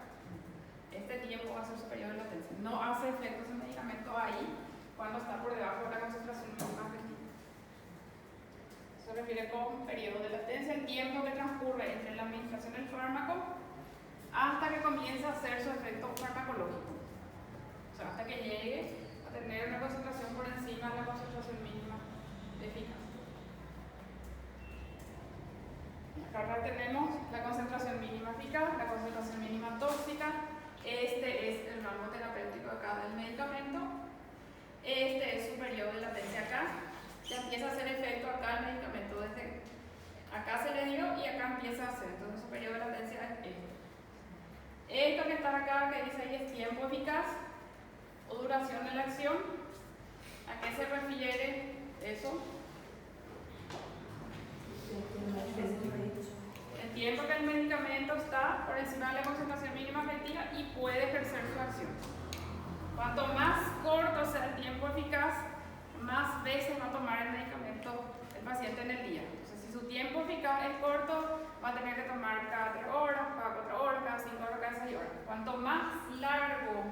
Este tiempo va a ser su periodo de latencia. No hace efecto ese medicamento ahí cuando está por debajo de la concentración mínima efectiva. Se refiere con periodo de latencia el tiempo que transcurre entre la administración del fármaco hasta que comienza a hacer su efecto farmacológico. O sea, hasta que llegue a tener una concentración por encima de la concentración mínima eficaz. Acá tenemos la concentración mínima eficaz, la concentración mínima tóxica. Este es el rango terapéutico acá del medicamento. Este es su periodo de latencia acá. Ya empieza a hacer efecto acá el medicamento. Desde acá se le dio y acá empieza a hacer. Entonces su periodo de latencia es este. Esto que está acá, que dice ahí, es tiempo eficaz o duración de la acción. ¿A qué se refiere eso? El tiempo que el medicamento está por encima de la concentración mínima efectiva y puede ejercer su acción. Cuanto más corto sea el tiempo eficaz, más veces va a tomar el medicamento el paciente en el día. Entonces, si su tiempo eficaz es corto, va a tener que tomar cada 3 horas, cada 4 horas, cada 5 horas, cada 6 horas. Cuanto más largo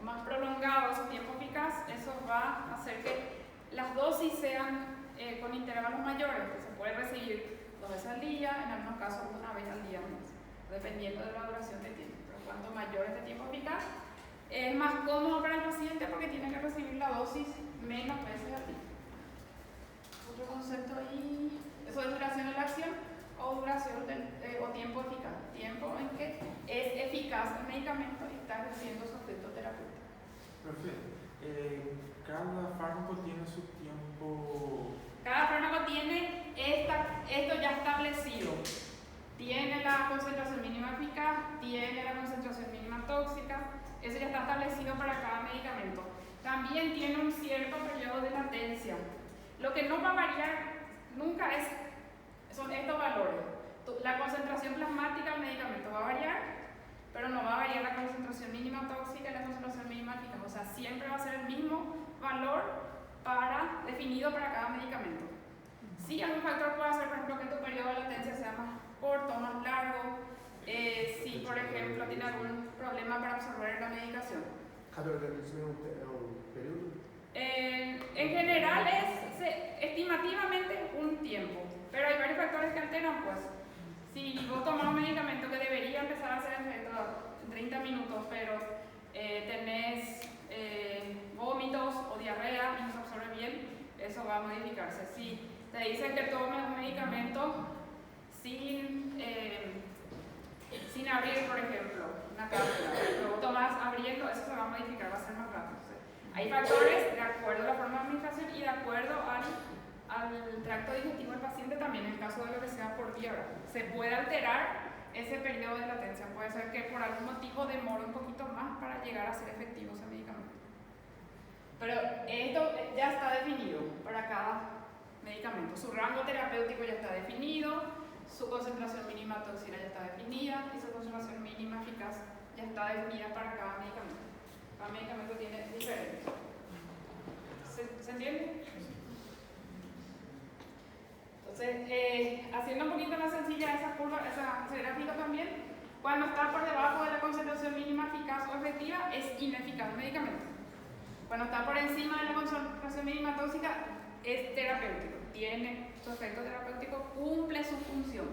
o más prolongado su tiempo eficaz, eso va a hacer que las dosis sean con intervalos mayores, que se puede recibir 2 veces al día, en algunos casos 1 vez al día más, dependiendo de la duración del tiempo. Pero cuanto mayor es el tiempo eficaz, es más cómodo para el paciente porque tiene que recibir la dosis menos veces al día. Otro concepto ahí, eso es duración de la acción o duración o tiempo eficaz. Tiempo en que es eficaz el medicamento y está ejerciendo su efecto terapéutico. Profe, cada fármaco tiene su tiempo. Cada fármaco tiene esto ya establecido. Tiene la concentración mínima eficaz, tiene la concentración mínima tóxica. Eso ya está establecido para cada medicamento. También tiene un cierto periodo de latencia. Lo que no va a variar nunca son estos valores. La concentración plasmática del medicamento va a variar, pero no va a variar la concentración mínima tóxica y la concentración mínima eficaz. O sea, siempre va a ser el mismo valor definido para cada medicamento. Sí, algún factor puede hacer, por ejemplo, que tu periodo de latencia sea más corto, más largo. Si, por ejemplo, tiene algún problema para absorber la medicación. En general es estimativamente un tiempo, pero hay varios factores que alteran, pues. Si vos tomás un medicamento que debería empezar a hacer efecto en 30 minutos, pero tenés vómitos o diarrea y no se absorbe bien, eso va a modificarse. Si te dicen que tomes un medicamento sin abrir, por ejemplo, una cápsula, luego tomas abriendo, eso se va a modificar, va a ser más rápido. Hay factores de acuerdo a la forma de administración y de acuerdo al tracto digestivo del paciente también, en el caso de lo que sea por vía oral. Se puede alterar ese periodo de latencia, puede ser que por algún motivo demore un poquito más para llegar a ser efectivo ese medicamento. Pero esto ya está definido para cada medicamento. Su rango terapéutico ya está definido, su concentración mínima tóxica ya está definida y su concentración mínima eficaz ya está definida para cada medicamento. Cada medicamento tiene diferentes. ¿Se entiende? Entonces, haciendo un poquito más sencilla esa curva, ese gráfico también, cuando está por debajo de la concentración mínima eficaz o efectiva, es ineficaz el medicamento. Cuando está por encima de la concentración mínima tóxica, es terapéutico, tiene su efecto terapéutico, cumple su función.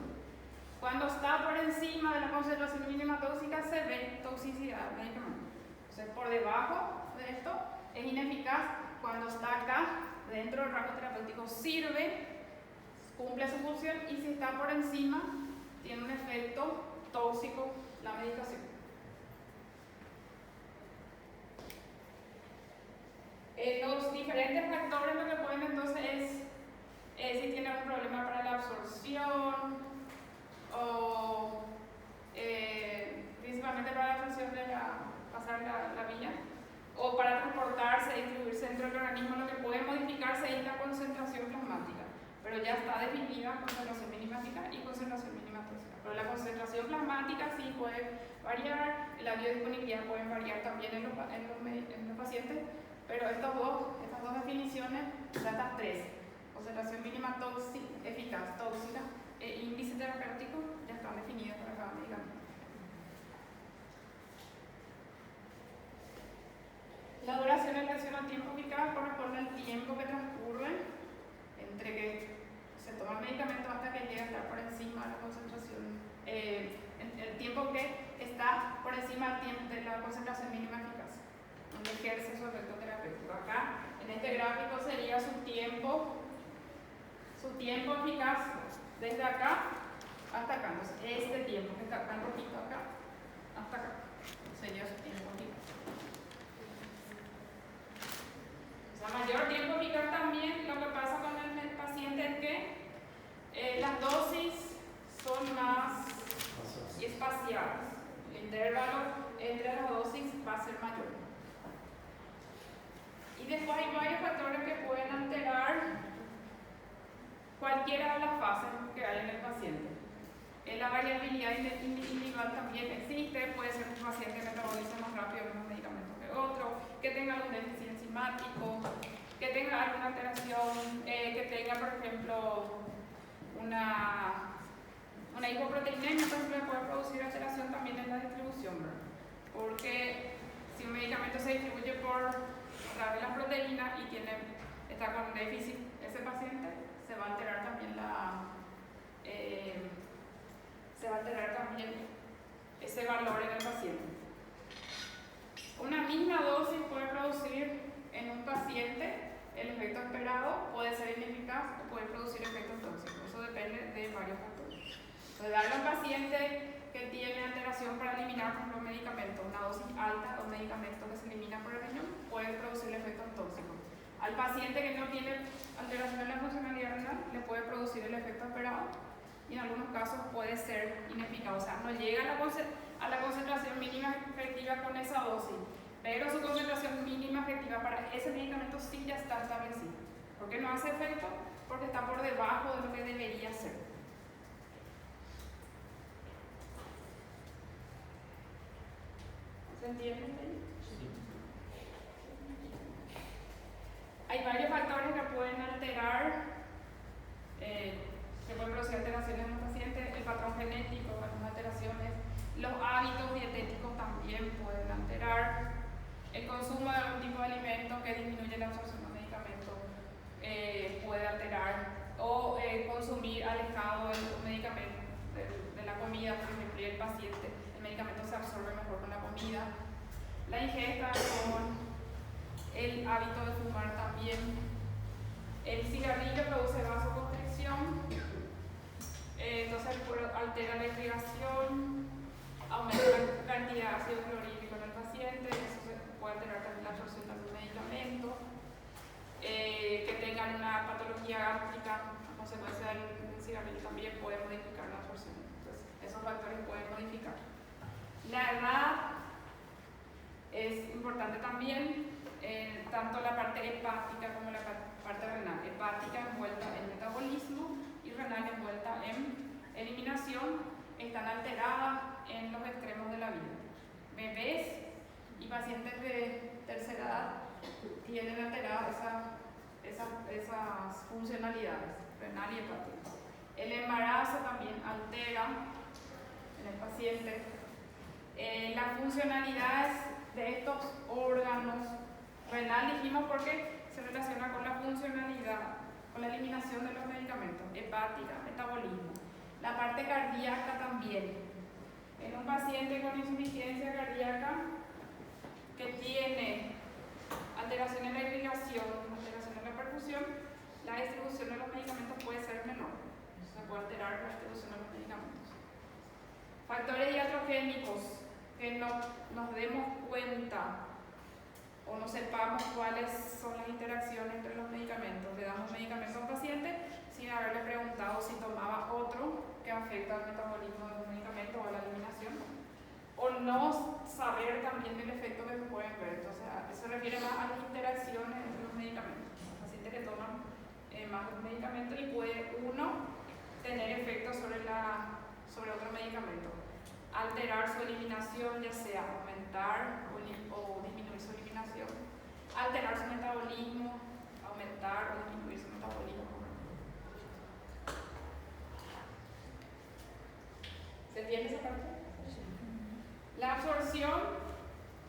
Cuando está por encima de la concentración mínima tóxica, se ve toxicidad del medicamento. Entonces, por debajo de esto, es ineficaz. Cuando está acá, dentro del rango terapéutico, sirve, cumple su función, y si está por encima, tiene un efecto tóxico la medicación. Los diferentes factores lo que pueden entonces es si tiene algún problema para la absorción o principalmente para la absorción de pasar la vía, o para transportarse y distribuirse dentro del organismo. Lo que puede modificarse es la concentración plasmática, pero ya está definida concentración mínima eficaz y concentración mínima tóxica. Pero la concentración plasmática sí puede variar, la biodisponibilidad puede variar también en los pacientes, pero estas dos definiciones, estas tres, concentración mínima eficaz, tóxica e índice terapéutico, ya están definidas para cada medicamento. La duración en relación al tiempo eficaz corresponde al tiempo que transcurre entre que se toma el medicamento hasta que llega a estar por encima de la concentración, el tiempo que está por encima de la concentración mínima eficaz, donde ejerce su efecto terapéutico. Acá, en este gráfico, sería su tiempo eficaz desde acá hasta acá. Entonces, este tiempo que está acá en rojito acá, hasta acá, sería su tiempo eficaz. O sea, mayor tiempo eficaz también. Lo que pasa con el paciente es que las dosis son más espaciadas. El intervalo después hay varios factores que pueden alterar cualquiera de las fases que hay en el paciente. La variabilidad individual también existe, puede ser un paciente que metabolice más rápido unos medicamentos que otro, que tenga algún déficit enzimático, que tenga alguna alteración, que tenga, por ejemplo, una hipoproteinemia, por ejemplo, puede producir alteración también en la distribución, ¿verdad? Porque si un medicamento se distribuye por a través de las proteínas y está con déficit ese paciente, se va a alterar también ese valor en el paciente. Una misma dosis puede producir en un paciente el efecto esperado, puede ser ineficaz o puede producir efectos tóxicos. Eso depende de varios factores. Entonces, darle a un paciente que tiene alteración para eliminar, por ejemplo, medicamentos, una dosis alta de un medicamento que se elimina por el riñón, puede producir efectos tóxicos. Al paciente que no tiene alteración en la funcionalidad renal, le puede producir el efecto esperado y en algunos casos puede ser ineficaz. O sea, no llega a la concentración mínima efectiva con esa dosis, pero su concentración mínima efectiva para ese medicamento sí ya está establecida. ¿Por qué no hace efecto? Porque está por debajo de lo que debería ser. ¿Se entiende? Sí. Hay varios factores que pueden alterar, que pueden producir alteraciones en los pacientes, el patrón genético, algunas alteraciones, los hábitos dietéticos también pueden alterar, el consumo de algún tipo de alimento que disminuye la absorción de medicamentos puede alterar, o consumir alejado del medicamento, de la comida, por ejemplo, y el paciente, el medicamento se absorbe mejor con la comida, la ingesta con el hábito de fumar también. El cigarrillo produce vasoconstricción, entonces altera la irrigación, aumenta la cantidad de ácido clorhídrico en el paciente, eso puede alterar también la absorción de algún medicamento. Que tengan una patología gástrica a consecuencia del cigarrillo también puede modificar la absorción. Entonces, esos factores pueden modificar. La edad es importante también. Tanto la parte hepática como la parte renal. Hepática envuelta en metabolismo y renal envuelta en eliminación, están alteradas en los extremos de la vida. Bebés y pacientes de tercera edad tienen alteradas esas funcionalidades, renal y hepática. El embarazo también altera en el paciente las funcionalidades de estos órganos. Renal dijimos porque se relaciona con la funcionalidad, con la eliminación de los medicamentos, hepática, metabolismo. La parte cardíaca también. En un paciente con insuficiencia cardíaca que tiene alteración en la irrigación, alteración en la perfusión, la distribución de los medicamentos puede ser menor. Se puede alterar la distribución de los medicamentos. Factores iatrogénicos, que no nos demos cuenta o no sepamos cuáles son las interacciones entre los medicamentos. Le damos medicamento a un paciente sin haberle preguntado si tomaba otro que afecta al metabolismo de los medicamentos o a la eliminación. O no saber también el efecto que se pueden ver. Entonces, eso se refiere más a las interacciones entre los medicamentos. Los pacientes que toman más de un medicamento y puede uno tener efectos sobre otro medicamento. Alterar su eliminación, ya sea aumentar o disminuir su eliminación. Alterar su metabolismo, aumentar o disminuir su metabolismo. ¿Se entiende esa parte? La absorción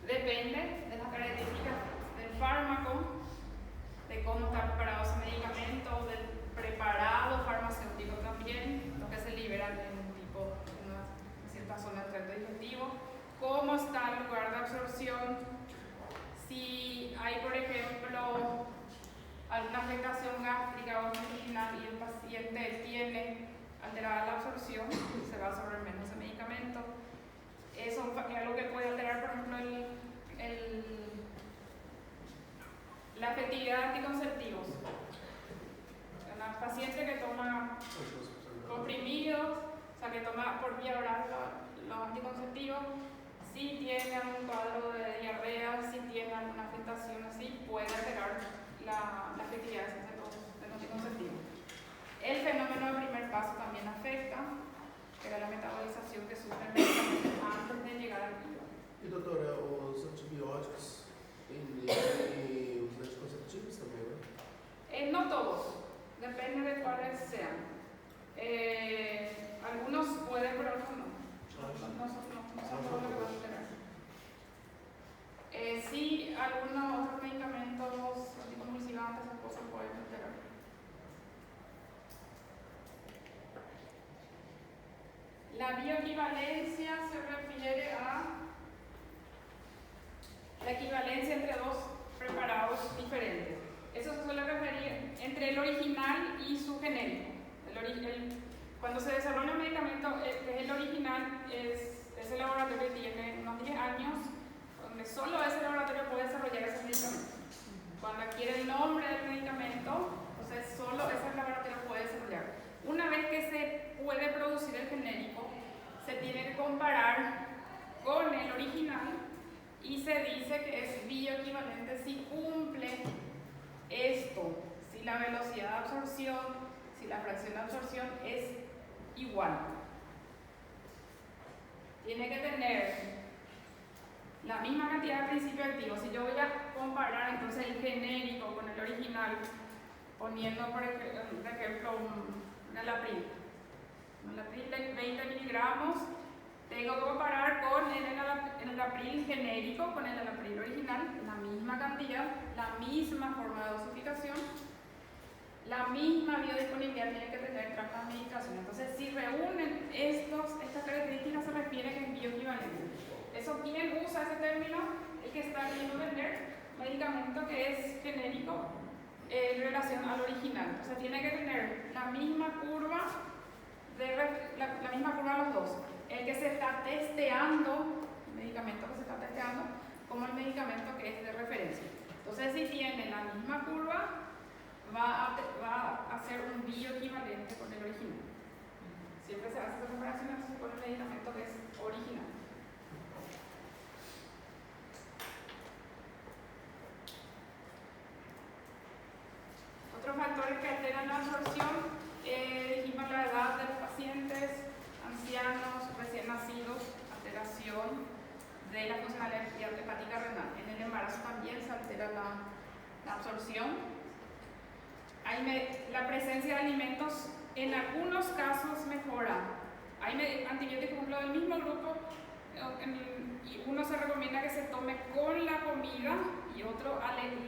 depende de las características del fármaco, de cómo está preparado ese medicamento, del preparado farmacéutico también, lo que se liberan en una cierta zona del tracto digestivo, cómo está el lugar de absorción, si hay, por ejemplo, alguna afectación gástrica o intestinal y el paciente tiene alterada la absorción, se va a absorber menos ese medicamento. Eso es algo que puede alterar, por ejemplo, la efectividad de anticonceptivos. La paciente que toma comprimidos, o sea, que toma por vía oral los anticonceptivos, si tiene algún cuadro de diarrea, si tiene alguna afectación así, puede alterar la metabolización que sufre el medicamento antes de llegar al hígado. E doutora, os antibióticos e os anticonceptivos também, né? No todos, depende de cuáles sean. Algunos pueden, pero otros no. No son todos los que van a tener. Sí, algunos otros medicamentos anticonvulsivantes o cosas pueden alterar. La bioequivalencia se refiere a la equivalencia entre dos preparados diferentes. Eso se suele referir entre el original y su genérico. Cuando se desarrolla un medicamento, que es el original, ese laboratorio tiene unos 10 años, donde solo ese laboratorio puede desarrollar ese medicamento. Cuando adquiere el nombre del medicamento, entonces solo ese laboratorio puede desarrollar. Una vez que se puede producir el genérico, se tiene que comparar con el original y se dice que es bioequivalente si cumple esto, si la velocidad de absorción, si la fracción de absorción es igual. Tiene que tener la misma cantidad de principio activo. Si yo voy a comparar entonces el genérico con el original, poniendo por ejemplo un Elapril de 20 miligramos, tengo que comparar con el Elapril genérico con el Elapril original, la misma cantidad, la misma forma de dosificación, la misma biodisponibilidad tiene que tener tras la administración. Entonces, si reúnen estas características, se refiere que es bioequivalente. ¿Eso quién usa ese término? El que está queriendo vender medicamento que es genérico en relación al original. Entonces, tiene que tener la misma curva la misma curva de los dos. El que se está testeando, el medicamento que se está testeando, como el medicamento que es de referencia. Entonces, si tiene la misma curva, va a ser un bioequivalente con el original. Siempre se hace esa comparación con el medicamento que es original. Otros factores que alteran la absorción, dijimos la edad de los pacientes, ancianos, recién nacidos, alteración de la funcionalidad hepática renal. En el embarazo también se altera la absorción. La presencia de alimentos en algunos casos mejora. Hay antibióticos, por ejemplo, del mismo grupo, y uno se recomienda que se tome con la comida y otro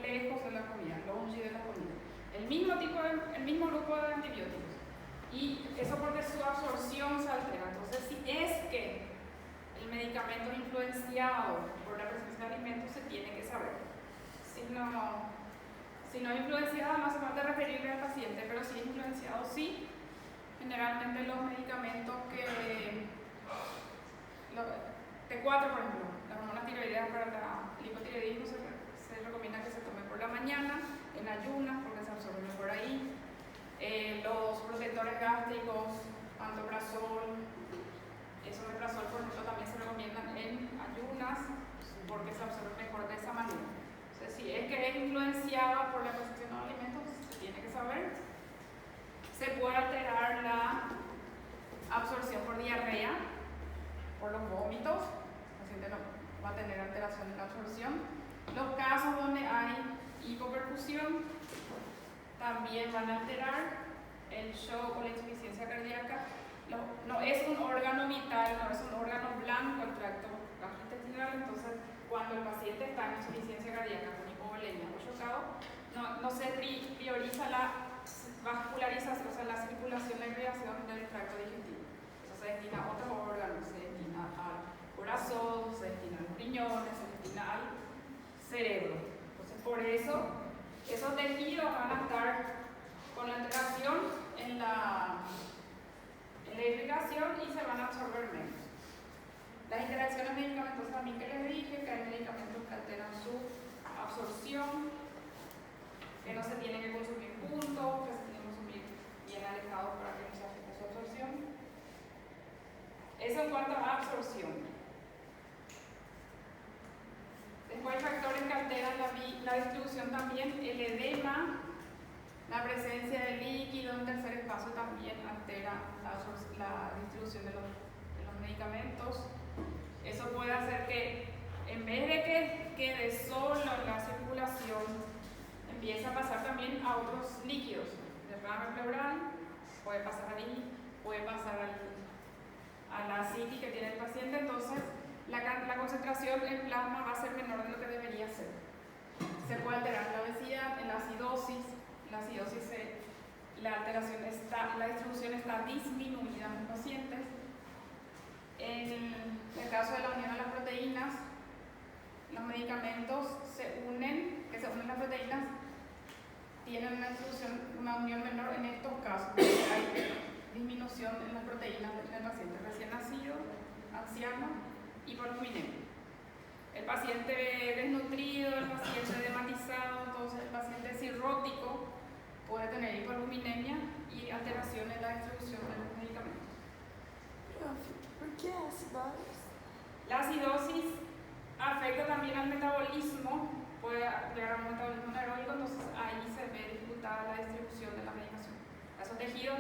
lejos de la comida, longe de la comida. El mismo grupo de antibióticos. Y eso porque su absorción se altera. Entonces, si es que el medicamento es influenciado por la presencia de alimentos, se tiene que saber. Si no es influenciado, no hace falta referirle al paciente, pero si es influenciado, sí. Generalmente los medicamentos T4, por ejemplo, las hormonas tiroideas para el hipotiroidismo se recomienda que se tome por la mañana, en ayunas, porque se absorbe mejor ahí. Los protectores gástricos, pantoprazol, esomeprazol, por ejemplo, también se recomiendan en ayunas, porque se absorbe mejor de esa manera. Entonces, si es que es influenciada por la consumición de alimentos, se tiene que saber. Se puede alterar la absorción por diarrea, por los vómitos, el paciente no va a tener alteración en la absorción. Los casos donde hay hipoperfusión también van a alterar el shock o la insuficiencia cardíaca. No es un órgano vital, no es un órgano blanco el tracto gastrointestinal, entonces cuando el paciente está en insuficiencia cardíaca con hipovolemia o chocado, no se prioriza la vascularización, o sea, la circulación, la irrigación del tracto digestivo. Eso se destina a otros órganos, se destina al corazón, se destina a los riñones, se destina al cerebro. Entonces, por eso, esos tejidos van a estar con la alteración en la irrigación y se van a absorber menos. Las interacciones medicamentosas también que les dije, que hay medicamentos que alteran su absorción, que no se tienen que consumir juntos, que se tienen que consumir bien alejados para que no se afecte su absorción. Eso en cuanto a absorción. Después hay factores que alteran la distribución también, el edema La presencia de líquido en tercer espacio también altera la distribución de los medicamentos. Eso puede hacer que, en vez de que quede solo en la circulación, empiece a pasar también a otros líquidos. Derrame pleural, puede pasar ahí, puede pasar a la ascitis que tiene el paciente. Entonces, la concentración en plasma va a ser menor de lo que debería ser. Se puede alterar la obesidad, en la acidosis. La acidosis, la distribución está disminuida en los pacientes. En el caso de la unión de las proteínas, los medicamentos que se unen las proteínas, tienen una unión menor en estos casos. Hay disminución en las proteínas del paciente recién nacido, anciano y por luminemic. El paciente desnutrido, el paciente dematizado, entonces el paciente cirrótico puede tener hiperluminemia y alteración en la distribución de los medicamentos. ¿Por qué acidosis? La acidosis afecta también al metabolismo, puede llegar a un metabolismo anaeróbico, entonces ahí se ve dificultada la distribución de la medicación. A esos tejidos,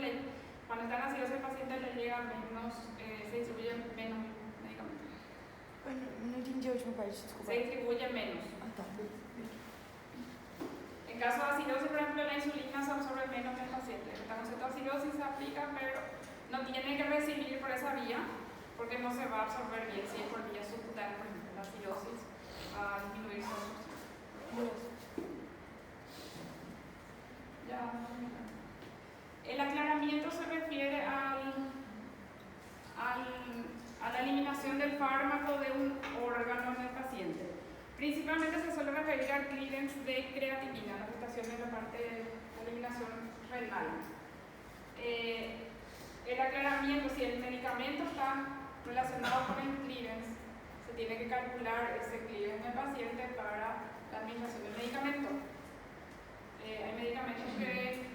cuando están acidosos el paciente le llega menos, se distribuyen menos medicamentos. Bueno, no entendí a última parte, desculpa. Se distribuye menos. Tá. En caso de acidosis, por ejemplo, la insulina se absorbe menos en el paciente. La concepto de acidosis se aplica, pero no tiene que recibir por esa vía, porque no se va a absorber bien si es por vía subcutánea, por ejemplo. La acidosis va a disminuir su absorción. El aclaramiento se refiere a la eliminación del fármaco de un órgano en el paciente. Principalmente se suele referir al clearance de creatinina, la afectación en la parte de eliminación renal. El aclaramiento, si el medicamento está relacionado con el clearance, se tiene que calcular ese clearance del paciente para la administración del medicamento. Hay medicamentos que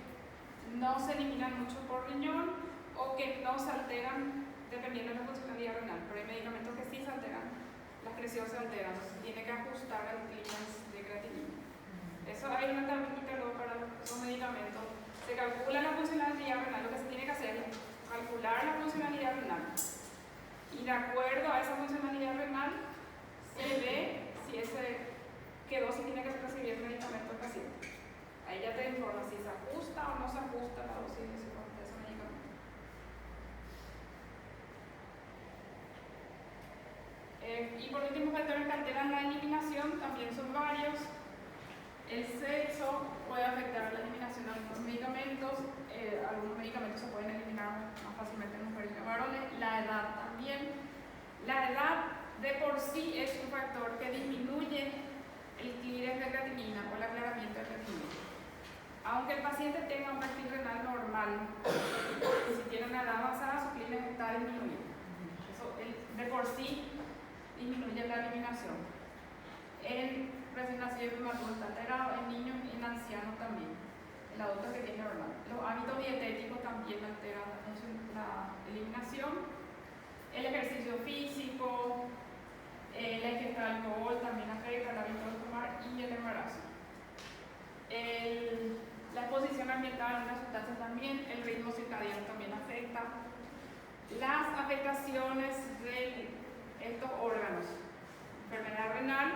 no se eliminan mucho por riñón o que no se alteran dependiendo de la funcionalidad renal, pero hay medicamentos que sí se alteran, la excreción se altera, entonces se tiene que ajustar al clearance de creatinina. Eso hay una tablita luego para los medicamentos. Se calcula la funcionalidad renal, lo que se tiene que hacer es calcular la funcionalidad renal. Y de acuerdo a esa funcionalidad renal, se ve qué dosis tiene que recibir el medicamento del paciente. Ahí ya te informa si se ajusta o no se ajusta la dosis de ese medicamento. Y por último, factores que alteran la eliminación también son varios. El sexo puede afectar la eliminación de algunos medicamentos. Algunos medicamentos se pueden eliminar más fácilmente en mujeres que en varones. La edad también. La edad de por sí es un factor que disminuye el clearance de creatinina o el aclaramiento de creatinina. Aunque el paciente tenga un perfil renal normal, si tiene una edad avanzada, su clearance está disminuyendo. Eso de por sí disminuye la eliminación. En recién nacido y prematuro está alterado, en niños y en ancianos también. El adulto que tiene normal. Los hábitos dietéticos también alteran la eliminación. El ejercicio físico, la ingesta de alcohol también afecta el hábito de tomar y el embarazo. La exposición ambiental a unas sustancias también, el ritmo circadiano también afecta. Las afectaciones de estos órganos, enfermedad renal,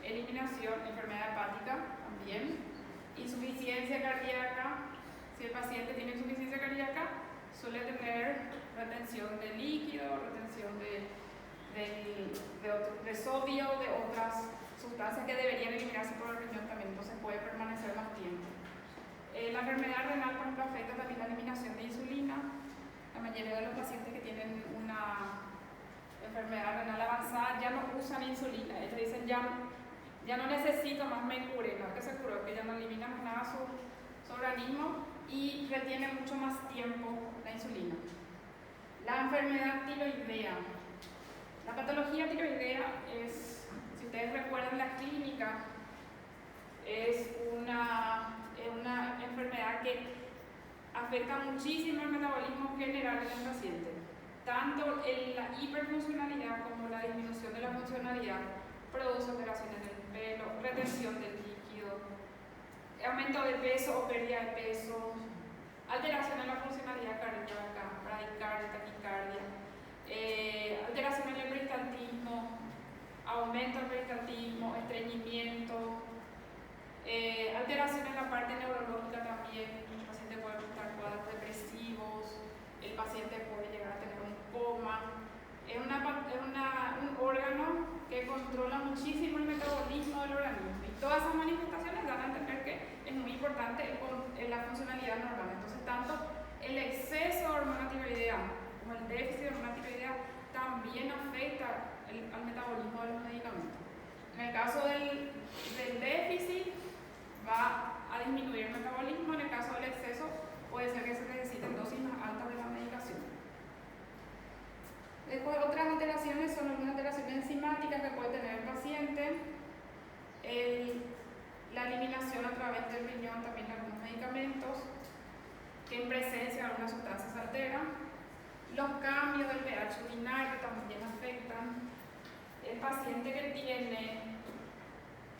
eliminación, enfermedad hepática también, insuficiencia cardíaca. Si el paciente tiene insuficiencia cardíaca, suele tener retención de líquido, retención de sodio, de otras sustancias que deberían eliminarse por el riñón también, entonces puede permanecer más tiempo. La enfermedad renal, por ejemplo, afecta también la eliminación de insulina. La mayoría de los pacientes que tienen una enfermedad renal avanzada ya no usan insulina. Ellos dicen, ya no necesito más, me curé, no es que se curó, que ya no elimina más nada su organismo y retiene mucho más tiempo la insulina. La enfermedad tiroidea. La patología tiroidea es, si ustedes recuerdan la clínica, es una enfermedad que afecta muchísimo el metabolismo general del paciente. Tanto la hiperfuncionalidad como la disminución de la funcionalidad produce alteraciones del pelo, retención del líquido, aumento de peso o pérdida de peso, alteración en la funcionalidad cardíaca, bradicardia, taquicardia, alteración en el peristaltismo, aumento del peristaltismo, estreñimiento, alteración en la parte neurológica también. El paciente puede presentar cuadros depresivos, el paciente puede llegar a tener un coma. Es un órgano que controla muchísimo el metabolismo del organismo, y todas esas manifestaciones dan a entender que es muy importante la funcionalidad normal. Entonces, tanto el exceso de hormona tiroidea como el déficit de hormona tiroidea también afecta al metabolismo de los medicamentos. En el caso del déficit, va a disminuir el metabolismo. En el caso del exceso, puede ser que se necesiten dosis más altas de la medicación. Después, otras alteraciones son algunas alteraciones enzimáticas que puede tener el paciente, la eliminación a través del riñón también de algunos medicamentos, que en presencia de algunas sustancias se alteran, los cambios del pH urinario también afectan, el paciente que tiene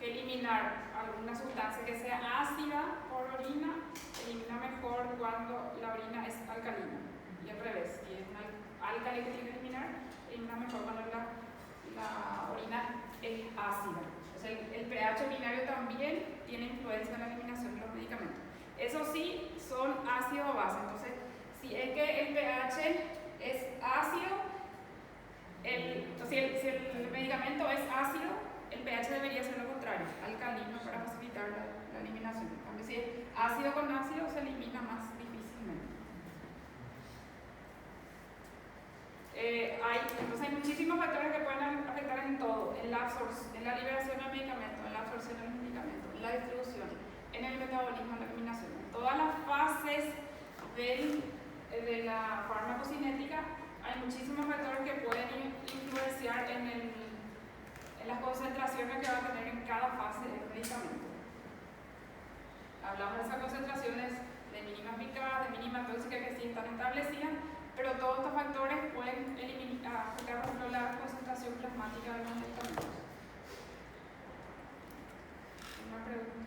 que eliminar alguna sustancia que sea ácida por orina, elimina mejor cuando la orina es alcalina, y al revés, si es una álcali que tiene que eliminar, elimina mejor cuando la orina es ácida. Entonces el pH urinario también tiene influencia en la eliminación de los medicamentos. Eso sí, son ácido o base. Entonces, si es que el pH es ácido, si el medicamento es ácido, el pH debería ser lo contrario, alcalino, para facilitar la eliminación. En cambio, si es ácido con ácido, se elimina más difícilmente. Entonces hay muchísimos factores que pueden afectar en todo, en la liberación del medicamento, en la absorción del medicamento, en la distribución, en el metabolismo, en la eliminación. En todas las fases de la farmacocinética hay muchísimos factores que pueden influenciar en las concentraciones que va a tener en cada fase del medicamento. Hablamos de esas concentraciones de mínima eficaz, de mínima tóxica, que sí están establecidas, pero todos estos factores pueden afectar, por ejemplo, la concentración plasmática de los medicamentos. ¿Una pregunta?